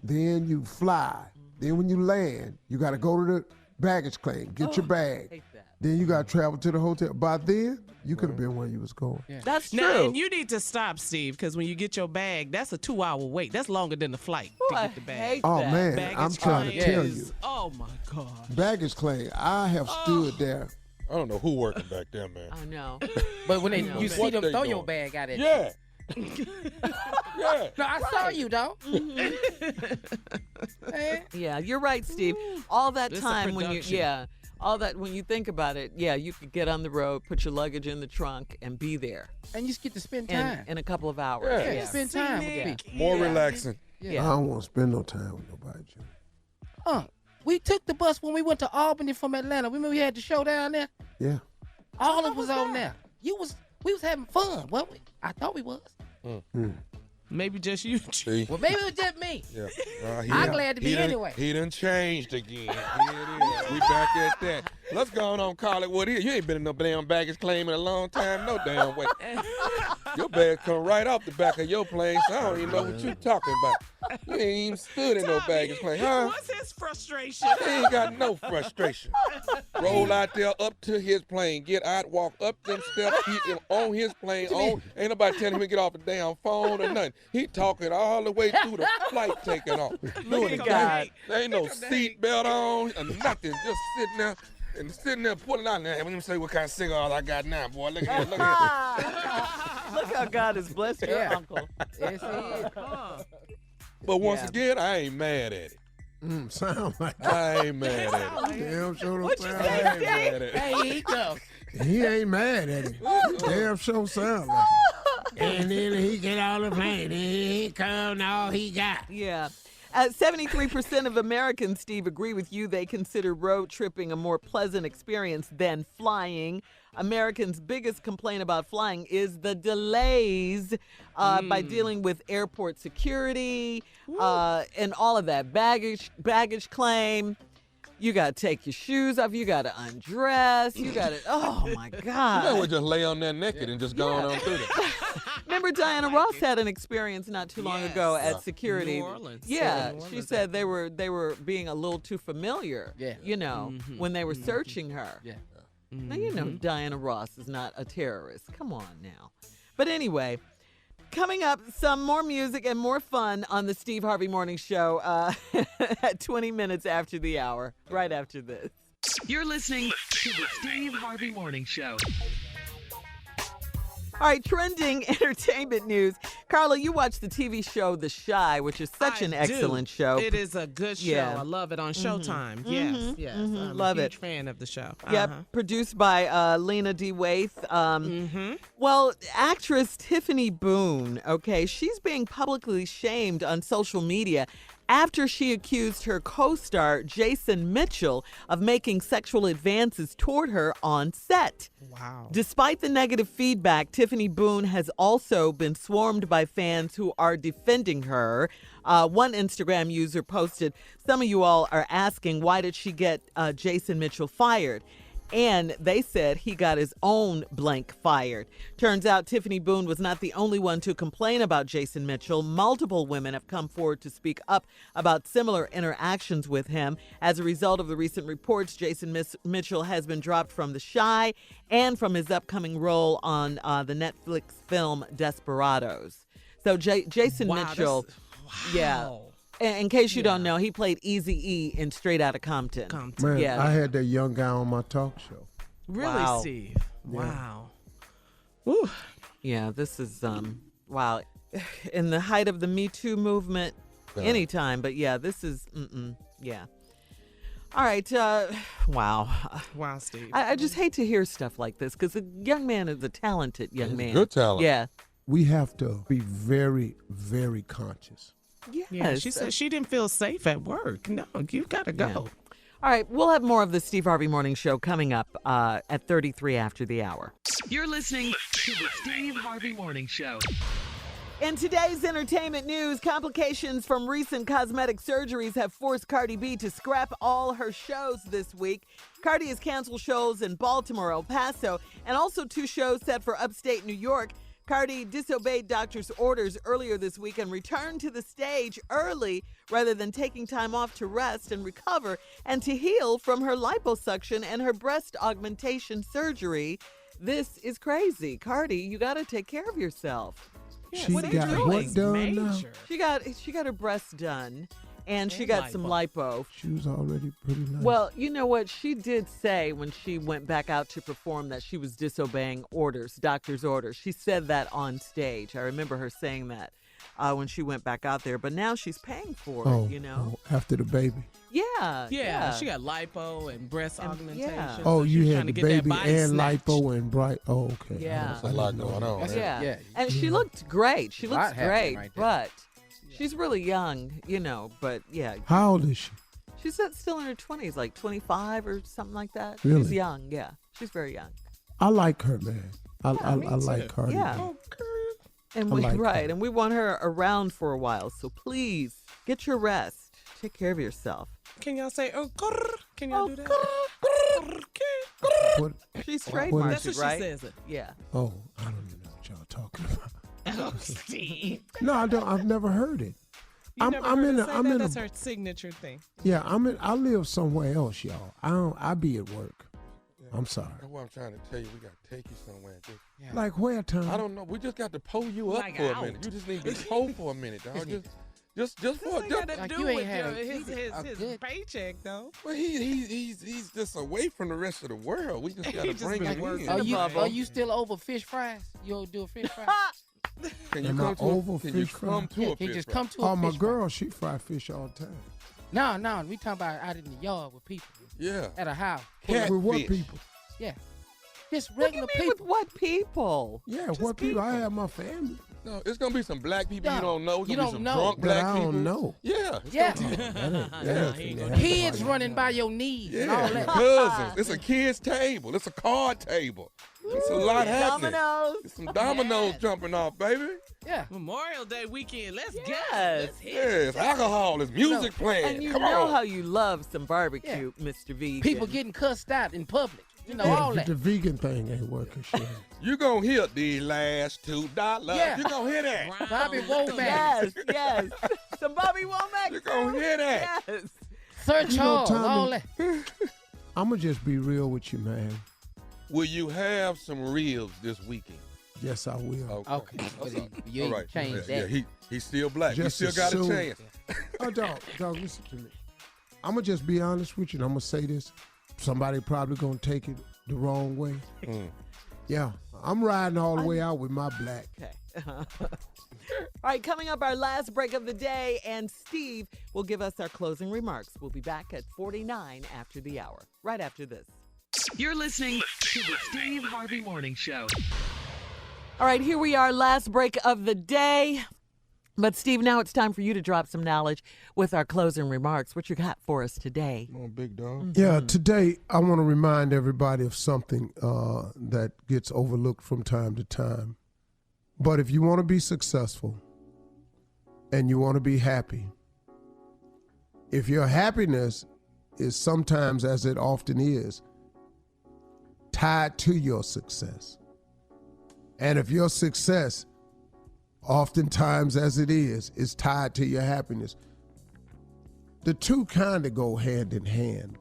Speaker 2: Then you fly. Then when you land, you got to go to the baggage claim, get your bag.
Speaker 5: Hate that.
Speaker 2: Then you got to travel to the hotel. By then, you could have been where you was going.
Speaker 5: That's true.
Speaker 6: Now, and you need to stop, Steve, because when you get your bag, that's a 2-hour wait. That's longer than the flight to get the bag.
Speaker 2: Oh, man,
Speaker 6: Baggage
Speaker 2: I'm trying to
Speaker 6: claim
Speaker 2: tell
Speaker 6: is-
Speaker 2: you.
Speaker 6: Oh, my God.
Speaker 2: Baggage claim, I have stood there.
Speaker 3: I don't know who working back there, man.
Speaker 5: I know.
Speaker 4: But when you
Speaker 3: What
Speaker 4: see them
Speaker 3: they
Speaker 4: throw
Speaker 3: doing?
Speaker 4: your bag out at
Speaker 3: Yeah.
Speaker 4: No, I saw you, though.
Speaker 5: Yeah, you're right, Steve. All that
Speaker 6: It's a
Speaker 5: time when
Speaker 6: production.
Speaker 5: when you think about it, you could get on the road, put your luggage in the trunk, and be there
Speaker 4: And you just get to spend
Speaker 5: in,
Speaker 4: time.
Speaker 5: in a couple of hours.
Speaker 3: Yeah.
Speaker 4: Spend time with people.
Speaker 3: More relaxing.
Speaker 2: I don't want to spend no time with nobody, Jim.
Speaker 4: We took the bus when we went to Albany from Atlanta. Remember we had the show down there?
Speaker 2: Yeah.
Speaker 4: All of us was on there. We was having fun, wasn't we? I thought we was.
Speaker 6: Maybe just you.
Speaker 3: See?
Speaker 4: Well, maybe it was just me.
Speaker 3: Yeah.
Speaker 4: I'm glad to be
Speaker 3: done-
Speaker 4: anyway.
Speaker 3: He done changed again. Here it is. We back at that. Let's go on call it what it is. You ain't been in no damn baggage claim in a long time, no damn way. Your bag come right off the back of your plane, so I don't even know what you talking about. You ain't even stood in no baggage claim, huh?
Speaker 6: What's his frustration?
Speaker 3: He ain't got no frustration. Roll out there up to his plane, get out, walk up them steps, he on his plane. Ain't nobody telling him to get off the damn phone or nothing. He talking all the way through the flight taking off. Doing
Speaker 5: at
Speaker 3: the
Speaker 5: God.
Speaker 3: thing. There ain't no seat belt on or nothing. Just sitting there pulling out. Let me say what kind of cigar I got now, boy. Look at
Speaker 5: Look how God has blessed your uncle.
Speaker 4: Yes, he is.
Speaker 3: But once again, I ain't mad at it.
Speaker 2: Sound like
Speaker 3: I ain't mad at it.
Speaker 2: damn sure don't
Speaker 5: What you
Speaker 2: sound
Speaker 5: say,
Speaker 2: like
Speaker 3: I ain't mad at it.
Speaker 4: Hey, he go.
Speaker 2: He ain't mad at it. Damn sure sound like it. And then he get all the plane. He come all he got.
Speaker 5: Yeah. 73% of Americans, Steve, agree with you. They consider road tripping a more pleasant experience than flying. Americans' biggest complaint about flying is the delays by dealing with airport security and all of that baggage claim. You got to take your shoes off. You got to undress. You got to, oh, my God.
Speaker 3: You know, we just lay on there naked and just go on through that.
Speaker 5: Remember Diana Ross had an experience not too long ago at security.
Speaker 6: New Orleans.
Speaker 5: Yeah,
Speaker 6: New
Speaker 5: she
Speaker 6: Orleans.
Speaker 5: said they were being a little too familiar.
Speaker 4: Yeah.
Speaker 5: You know, when they were searching her.
Speaker 4: Yeah.
Speaker 5: Now you know Diana Ross is not a terrorist. Come on now. But anyway, coming up, some more music and more fun on the Steve Harvey Morning Show at 20 minutes after the hour, right after this.
Speaker 7: You're listening to the Steve Harvey Morning Show.
Speaker 5: All right, trending entertainment news. Carla, you watch the TV show The Chi, which is such an excellent show.
Speaker 6: It is a good show.
Speaker 5: Yeah.
Speaker 6: I love it on Showtime. Yes, yes. I'm
Speaker 5: Love
Speaker 6: a huge
Speaker 5: it.
Speaker 6: fan of the show.
Speaker 5: Yep, produced by Lena D. Waithe. Well, actress Tiffany Boone, okay, she's being publicly shamed on social media after she accused her co-star Jason Mitchell of making sexual advances toward her on set.
Speaker 6: Wow.
Speaker 5: Despite the negative feedback, Tiffany Boone has also been swarmed by fans who are defending her. One Instagram user posted, "Some of you all are asking, why did she get Jason Mitchell fired?" And they said he got his own blank fired. Turns out Tiffany Boone was not the only one to complain about Jason Mitchell. Multiple women have come forward to speak up about similar interactions with him. As a result of the recent reports, Jason Mitchell has been dropped from The Chi and from his upcoming role on the Netflix film Desperados. So Jason Mitchell, yeah. In case you don't know, he played Eazy-E in Straight Outta Compton.
Speaker 2: Man,
Speaker 5: Yeah.
Speaker 2: I had that young guy on my talk show.
Speaker 6: Really,
Speaker 5: Wow.
Speaker 6: Steve?
Speaker 2: Yeah.
Speaker 6: Wow. Woo.
Speaker 5: Yeah, this is, wow. In the height of the Me Too movement, anytime. But yeah, this is, yeah. All right, wow.
Speaker 6: Wow, Steve.
Speaker 5: I just hate to hear stuff like this because the young man is a talented young man.
Speaker 3: Good talent.
Speaker 5: Yeah.
Speaker 2: We have to be very, very conscious.
Speaker 5: Yes.
Speaker 6: Yeah, she said she didn't feel safe at work. No, you got to go.
Speaker 5: Yeah. All right, we'll have more of the Steve Harvey Morning Show coming up at 33 after the hour.
Speaker 7: You're listening to the Steve Harvey Morning Show.
Speaker 5: In today's entertainment news, complications from recent cosmetic surgeries have forced Cardi B to scrap all her shows this week. Cardi has canceled shows in Baltimore, El Paso, and also 2 shows set for upstate New York. Cardi disobeyed doctor's orders earlier this week and returned to the stage early rather than taking time off to rest and recover and to heal from her liposuction and her breast augmentation surgery. This is crazy. Cardi, you got to take care of yourself.
Speaker 2: She got what done now?
Speaker 5: She got her breasts done. And she got some lipo.
Speaker 2: She was already pretty nice.
Speaker 5: Well, you know what? She did say when she went back out to perform that she was disobeying orders, doctor's orders. She said that on stage. I remember her saying that when she went back out there. But now she's paying for it, you know?
Speaker 2: After the baby.
Speaker 5: Yeah.
Speaker 6: She got lipo and breast augmentation.
Speaker 5: yeah.
Speaker 2: Oh,
Speaker 6: so
Speaker 2: you
Speaker 6: she's
Speaker 2: had
Speaker 6: trying
Speaker 2: the
Speaker 6: to get that
Speaker 2: baby
Speaker 6: body
Speaker 2: and
Speaker 6: snatched.
Speaker 2: lipo and bright. Oh, okay.
Speaker 5: Yeah.
Speaker 3: There's a lot going on.
Speaker 5: Yeah. And she looked great. She looks great.
Speaker 4: right there.
Speaker 5: But she's really young, you know. But yeah.
Speaker 2: How old is she?
Speaker 5: She's still in her 20s, like 25 or something like that.
Speaker 2: Really?
Speaker 5: She's young. Yeah. She's very young.
Speaker 2: I like her, man. I like Cardi.
Speaker 5: Yeah.
Speaker 2: B.
Speaker 5: And
Speaker 2: I
Speaker 5: we
Speaker 2: like her.
Speaker 5: and we want her around for a while. So please get your rest. Take care of yourself.
Speaker 6: Can y'all say, oh, grrr? Can y'all do that?
Speaker 2: What?
Speaker 5: She's
Speaker 2: What
Speaker 5: trademarked
Speaker 6: That's
Speaker 5: it,
Speaker 6: what
Speaker 5: right?
Speaker 6: she says it.
Speaker 5: Yeah.
Speaker 2: Oh, I don't even know what y'all talking about.
Speaker 6: Oh, Steve.
Speaker 2: No, I don't. I've never heard it.
Speaker 6: You never heard her say
Speaker 2: I'm
Speaker 6: that?
Speaker 2: in
Speaker 6: That's
Speaker 2: a,
Speaker 6: her signature thing.
Speaker 2: yeah. I live somewhere else, y'all. I be at work. I'm sorry.
Speaker 3: That's what I'm trying to tell you. We got to take you somewhere.
Speaker 2: Like where, Tom?
Speaker 3: I don't know. We just got to pull you up
Speaker 6: Like
Speaker 3: for a
Speaker 6: out.
Speaker 3: minute. You just need to be pulled for a minute, dog. Just for
Speaker 6: This ain't got to
Speaker 4: Like
Speaker 6: do
Speaker 4: you ain't
Speaker 6: with
Speaker 4: had
Speaker 6: his paycheck, though.
Speaker 3: Well, he's just away from the rest of the world. We just got to
Speaker 6: just
Speaker 3: bring
Speaker 6: been
Speaker 3: him
Speaker 6: working.
Speaker 3: in.
Speaker 4: Are you still over fish fries? You don't do a fish fry?
Speaker 3: Can you
Speaker 2: Am I
Speaker 3: come to
Speaker 2: over
Speaker 3: a, can you
Speaker 2: fish
Speaker 3: come
Speaker 2: fry?
Speaker 3: to
Speaker 4: Yeah,
Speaker 3: a
Speaker 4: can you
Speaker 3: fish
Speaker 4: just
Speaker 3: fry?
Speaker 4: come to a
Speaker 2: Oh, my
Speaker 4: fish fry?
Speaker 2: girl, she fry fish all the time.
Speaker 4: No, we talking about out in the yard with people.
Speaker 3: Yeah.
Speaker 4: At a house.
Speaker 3: Catfish.
Speaker 2: With what people?
Speaker 4: Yeah. Just
Speaker 5: What do you
Speaker 4: regular
Speaker 5: mean
Speaker 4: people.
Speaker 5: with what people?
Speaker 2: Yeah, what people? I have my family.
Speaker 3: No, it's gonna be some black people you
Speaker 4: No,
Speaker 3: don't know. It's
Speaker 4: you
Speaker 3: gonna be
Speaker 4: don't
Speaker 3: some
Speaker 4: know.
Speaker 3: drunk
Speaker 2: But
Speaker 3: black
Speaker 2: I
Speaker 3: people.
Speaker 2: don't know.
Speaker 3: Yeah.
Speaker 4: Yeah. Kids
Speaker 2: Kids
Speaker 4: running by your knees and all
Speaker 3: Yeah,
Speaker 4: that.
Speaker 3: cousins. It's a kid's table. It's a card table. It's a lot happening.
Speaker 5: Dominoes.
Speaker 3: It's some dominoes jumping off, baby.
Speaker 4: Yeah.
Speaker 6: Memorial Day weekend. Let's go.
Speaker 5: Yes.
Speaker 6: Let's hit.
Speaker 3: Yes, alcohol. It's music playing.
Speaker 5: And you
Speaker 3: Come
Speaker 5: know
Speaker 3: on.
Speaker 5: how you love some barbecue, Mr. Vegan.
Speaker 4: People getting cussed out in public. You know, all
Speaker 2: Yeah,
Speaker 4: that.
Speaker 2: the vegan thing ain't working. Shit.
Speaker 3: You gonna hear the last $2.
Speaker 4: Yeah.
Speaker 3: You gonna hear that.
Speaker 4: Bobby Womack.
Speaker 5: Yes. Some Bobby Womack.
Speaker 3: You gonna hear that.
Speaker 5: Yes.
Speaker 4: Search
Speaker 2: You know,
Speaker 4: Hall,
Speaker 2: Tommy-
Speaker 4: all that.
Speaker 2: I'm gonna just be real with you, man.
Speaker 3: Will you have some ribs this weekend?
Speaker 2: Yes, I will.
Speaker 4: Okay. You
Speaker 3: All
Speaker 4: ain't
Speaker 3: right.
Speaker 4: changed
Speaker 3: Yeah,
Speaker 4: that.
Speaker 3: he's still black.
Speaker 2: Just
Speaker 3: he still got a
Speaker 2: assume-
Speaker 3: chance.
Speaker 2: Oh, dog, listen to me. I'm going to just be honest with you, and I'm going to say this. Somebody probably going to take it the wrong way. Yeah, I'm riding all the way out with my black.
Speaker 5: Okay. All right, coming up, our last break of the day, and Steve will give us our closing remarks. We'll be back at 49 after the hour, right after this.
Speaker 7: You're listening to the Steve Harvey Morning Show.
Speaker 5: All right, here we are, last break of the day. But, Steve, now it's time for you to drop some knowledge with our closing remarks. What you got for us today?
Speaker 3: Come on, big dog.
Speaker 2: Yeah, today I want to remind everybody of something that gets overlooked from time to time. But if you want to be successful and you want to be happy, if your happiness is sometimes, as it often is, tied to your success, and if your success, oftentimes as it is tied to your happiness, the two kind of go hand in hand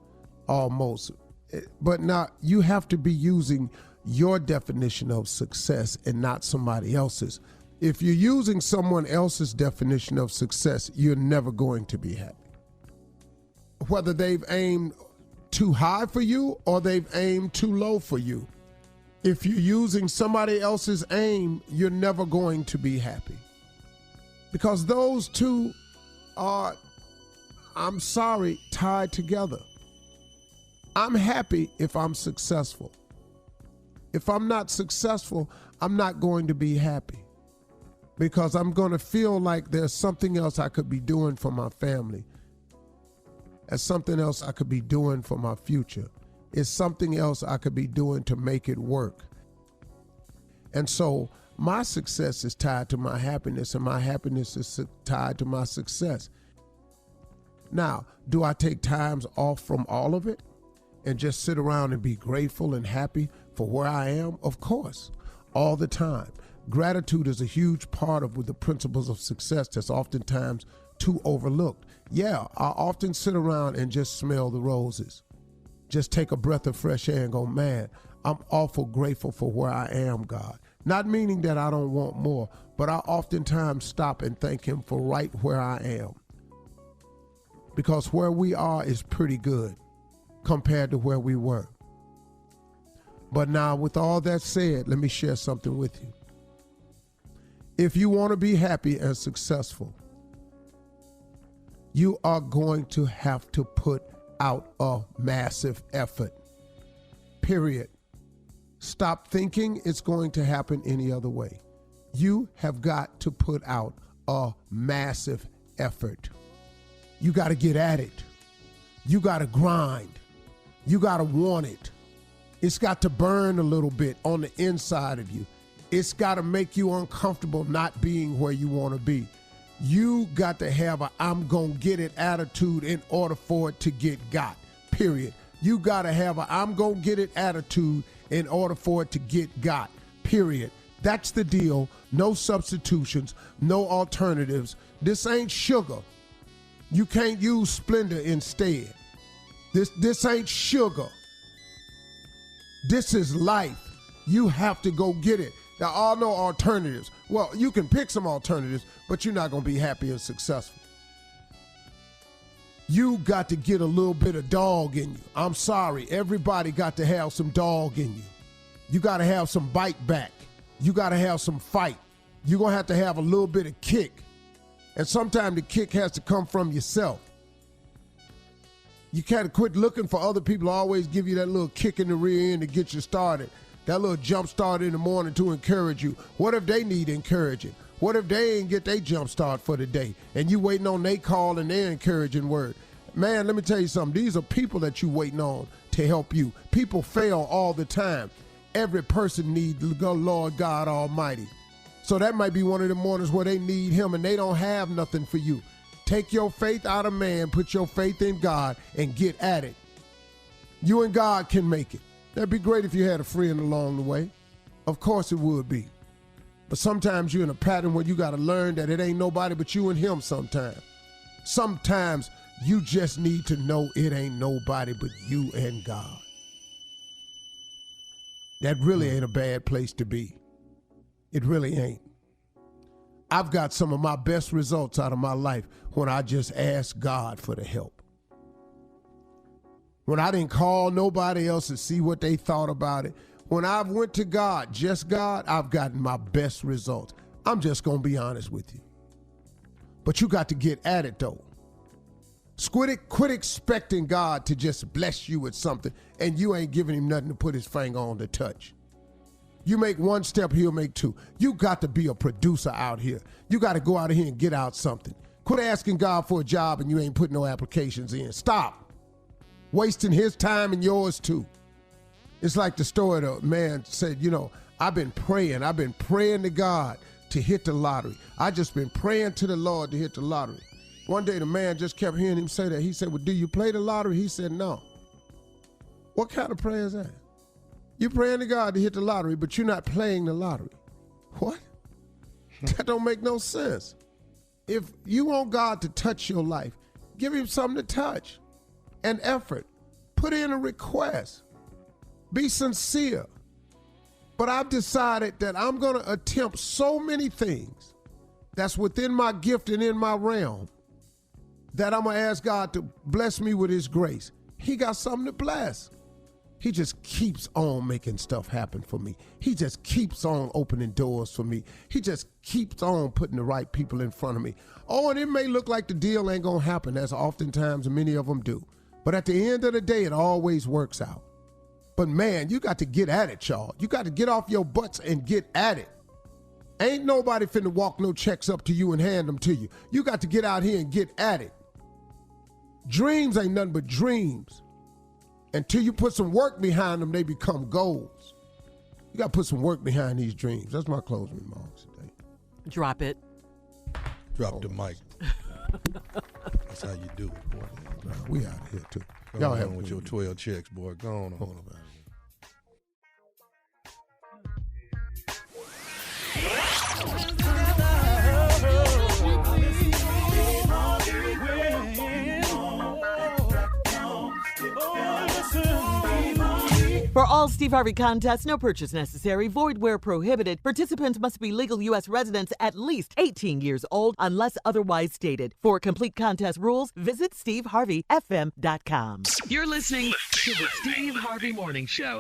Speaker 2: almost. But now you have to be using your definition of success and not somebody else's. If you're using someone else's definition of success, you're never going to be happy. Whether they've aimed too high for you or they've aimed too low for you. If you're using somebody else's aim, you're never going to be happy. Because those two are, I'm sorry, tied together. I'm happy if I'm successful. If I'm not successful, I'm not going to be happy. Because I'm going to feel like there's something else I could be doing for my family. There's something else I could be doing for my future. It's something else I could be doing to make it work. And so my success is tied to my happiness, and my happiness is tied to my success. Now, do I take times off from all of it and just sit around and be grateful and happy for where I am? Of course, all the time. Gratitude is a huge part of the principles of success that's oftentimes too overlooked. Yeah, I often sit around and just smell the roses. Just take a breath of fresh air and go, man, I'm awful grateful for where I am, God. Not meaning that I don't want more, but I oftentimes stop and thank him for right where I am. Because where we are is pretty good compared to where we were. But now, with all that said, let me share something with you. If you want to be happy and successful, you are going to have to put out a massive effort, period. Stop thinking it's going to happen any other way. You have got to put out a massive effort. You got to get at it. You got to grind. You got to want it. It's got to burn a little bit on the inside of you. It's got to make you uncomfortable not being where you want to be. You got to have a I'm going to get it attitude in order for it to get got, period. You got to have a I'm going to get it attitude in order for it to get got, period. That's the deal. No substitutions, no alternatives. This ain't sugar. You can't use Splenda instead. This ain't sugar. This is life. You have to go get it. There are no alternatives. Well, you can pick some alternatives, but you're not going to be happy and successful. You got to get a little bit of dog in you. I'm sorry. Everybody got to have some dog in you. You got to have some bite back. You got to have some fight. You're going to have a little bit of kick. And sometimes the kick has to come from yourself. You can't quit looking for other people to always give you that little kick in the rear end to get you started. That little jump start in the morning to encourage you. What if they need encouraging? What if they ain't get their jump start for the day and you waiting on their call and their encouraging word? Man, let me tell you something. These are people that you waiting on to help you. People fail all the time. Every person needs the Lord God Almighty. So that might be one of the mornings where they need him and they don't have nothing for you. Take your faith out of man, put your faith in God, and get at it. You and God can make it. That'd be great if you had a friend along the way. Of course it would be. But sometimes you're in a pattern where you got to learn that it ain't nobody but you and him sometimes. Sometimes you just need to know it ain't nobody but you and God. That really ain't a bad place to be. It really ain't. I've got some of my best results out of my life when I just asked God for the help. When I didn't call nobody else to see what they thought about it. When I went to God, just God, I've gotten my best results. I'm just going to be honest with you. But you got to get at it, though. Quit expecting God to just bless you with something and you ain't giving him nothing to put his finger on to touch. You make one step, he'll make two. You got to be a producer out here. You got to go out of here and get out something. Quit asking God for a job and you ain't putting no applications in. Stop. Wasting his time and yours too. It's like the story the man said, I've been praying to God to hit the lottery. I just been praying to the Lord to hit the lottery. One day the man just kept hearing him say that. He said, well, do you play the lottery? He said, no. What kind of prayer is that? You're praying to God to hit the lottery, but you're not playing the lottery. What? That don't make no sense. If you want God to touch your life, give him something to touch. An effort. Put in a request. Be sincere. But I've decided that I'm going to attempt so many things that's within my gift and in my realm that I'm going to ask God to bless me with his grace. He got something to bless. He just keeps on making stuff happen for me. He just keeps on opening doors for me. He just keeps on putting the right people in front of me. Oh, and it may look like the deal ain't going to happen, as oftentimes many of them do. But at the end of the day, it always works out. But man, you got to get at it, y'all. You got to get off your butts and get at it. Ain't nobody finna walk no checks up to you and hand them to you. You got to get out here and get at it. Dreams ain't nothing but dreams. Until you put some work behind them, they become goals. You got to put some work behind these dreams. That's my closing remarks today.
Speaker 5: Drop it.
Speaker 3: Drop the mic. That's how you do it, boy.
Speaker 2: Nah, we out of here, too.
Speaker 3: Y'all have with your 12 checks, boy. Go on.
Speaker 5: For all Steve Harvey contests, no purchase necessary, void where prohibited. Participants must be legal U.S. residents at least 18 years old unless otherwise stated. For complete contest rules, visit SteveHarveyFM.com.
Speaker 7: You're listening to the Steve Harvey Morning Show.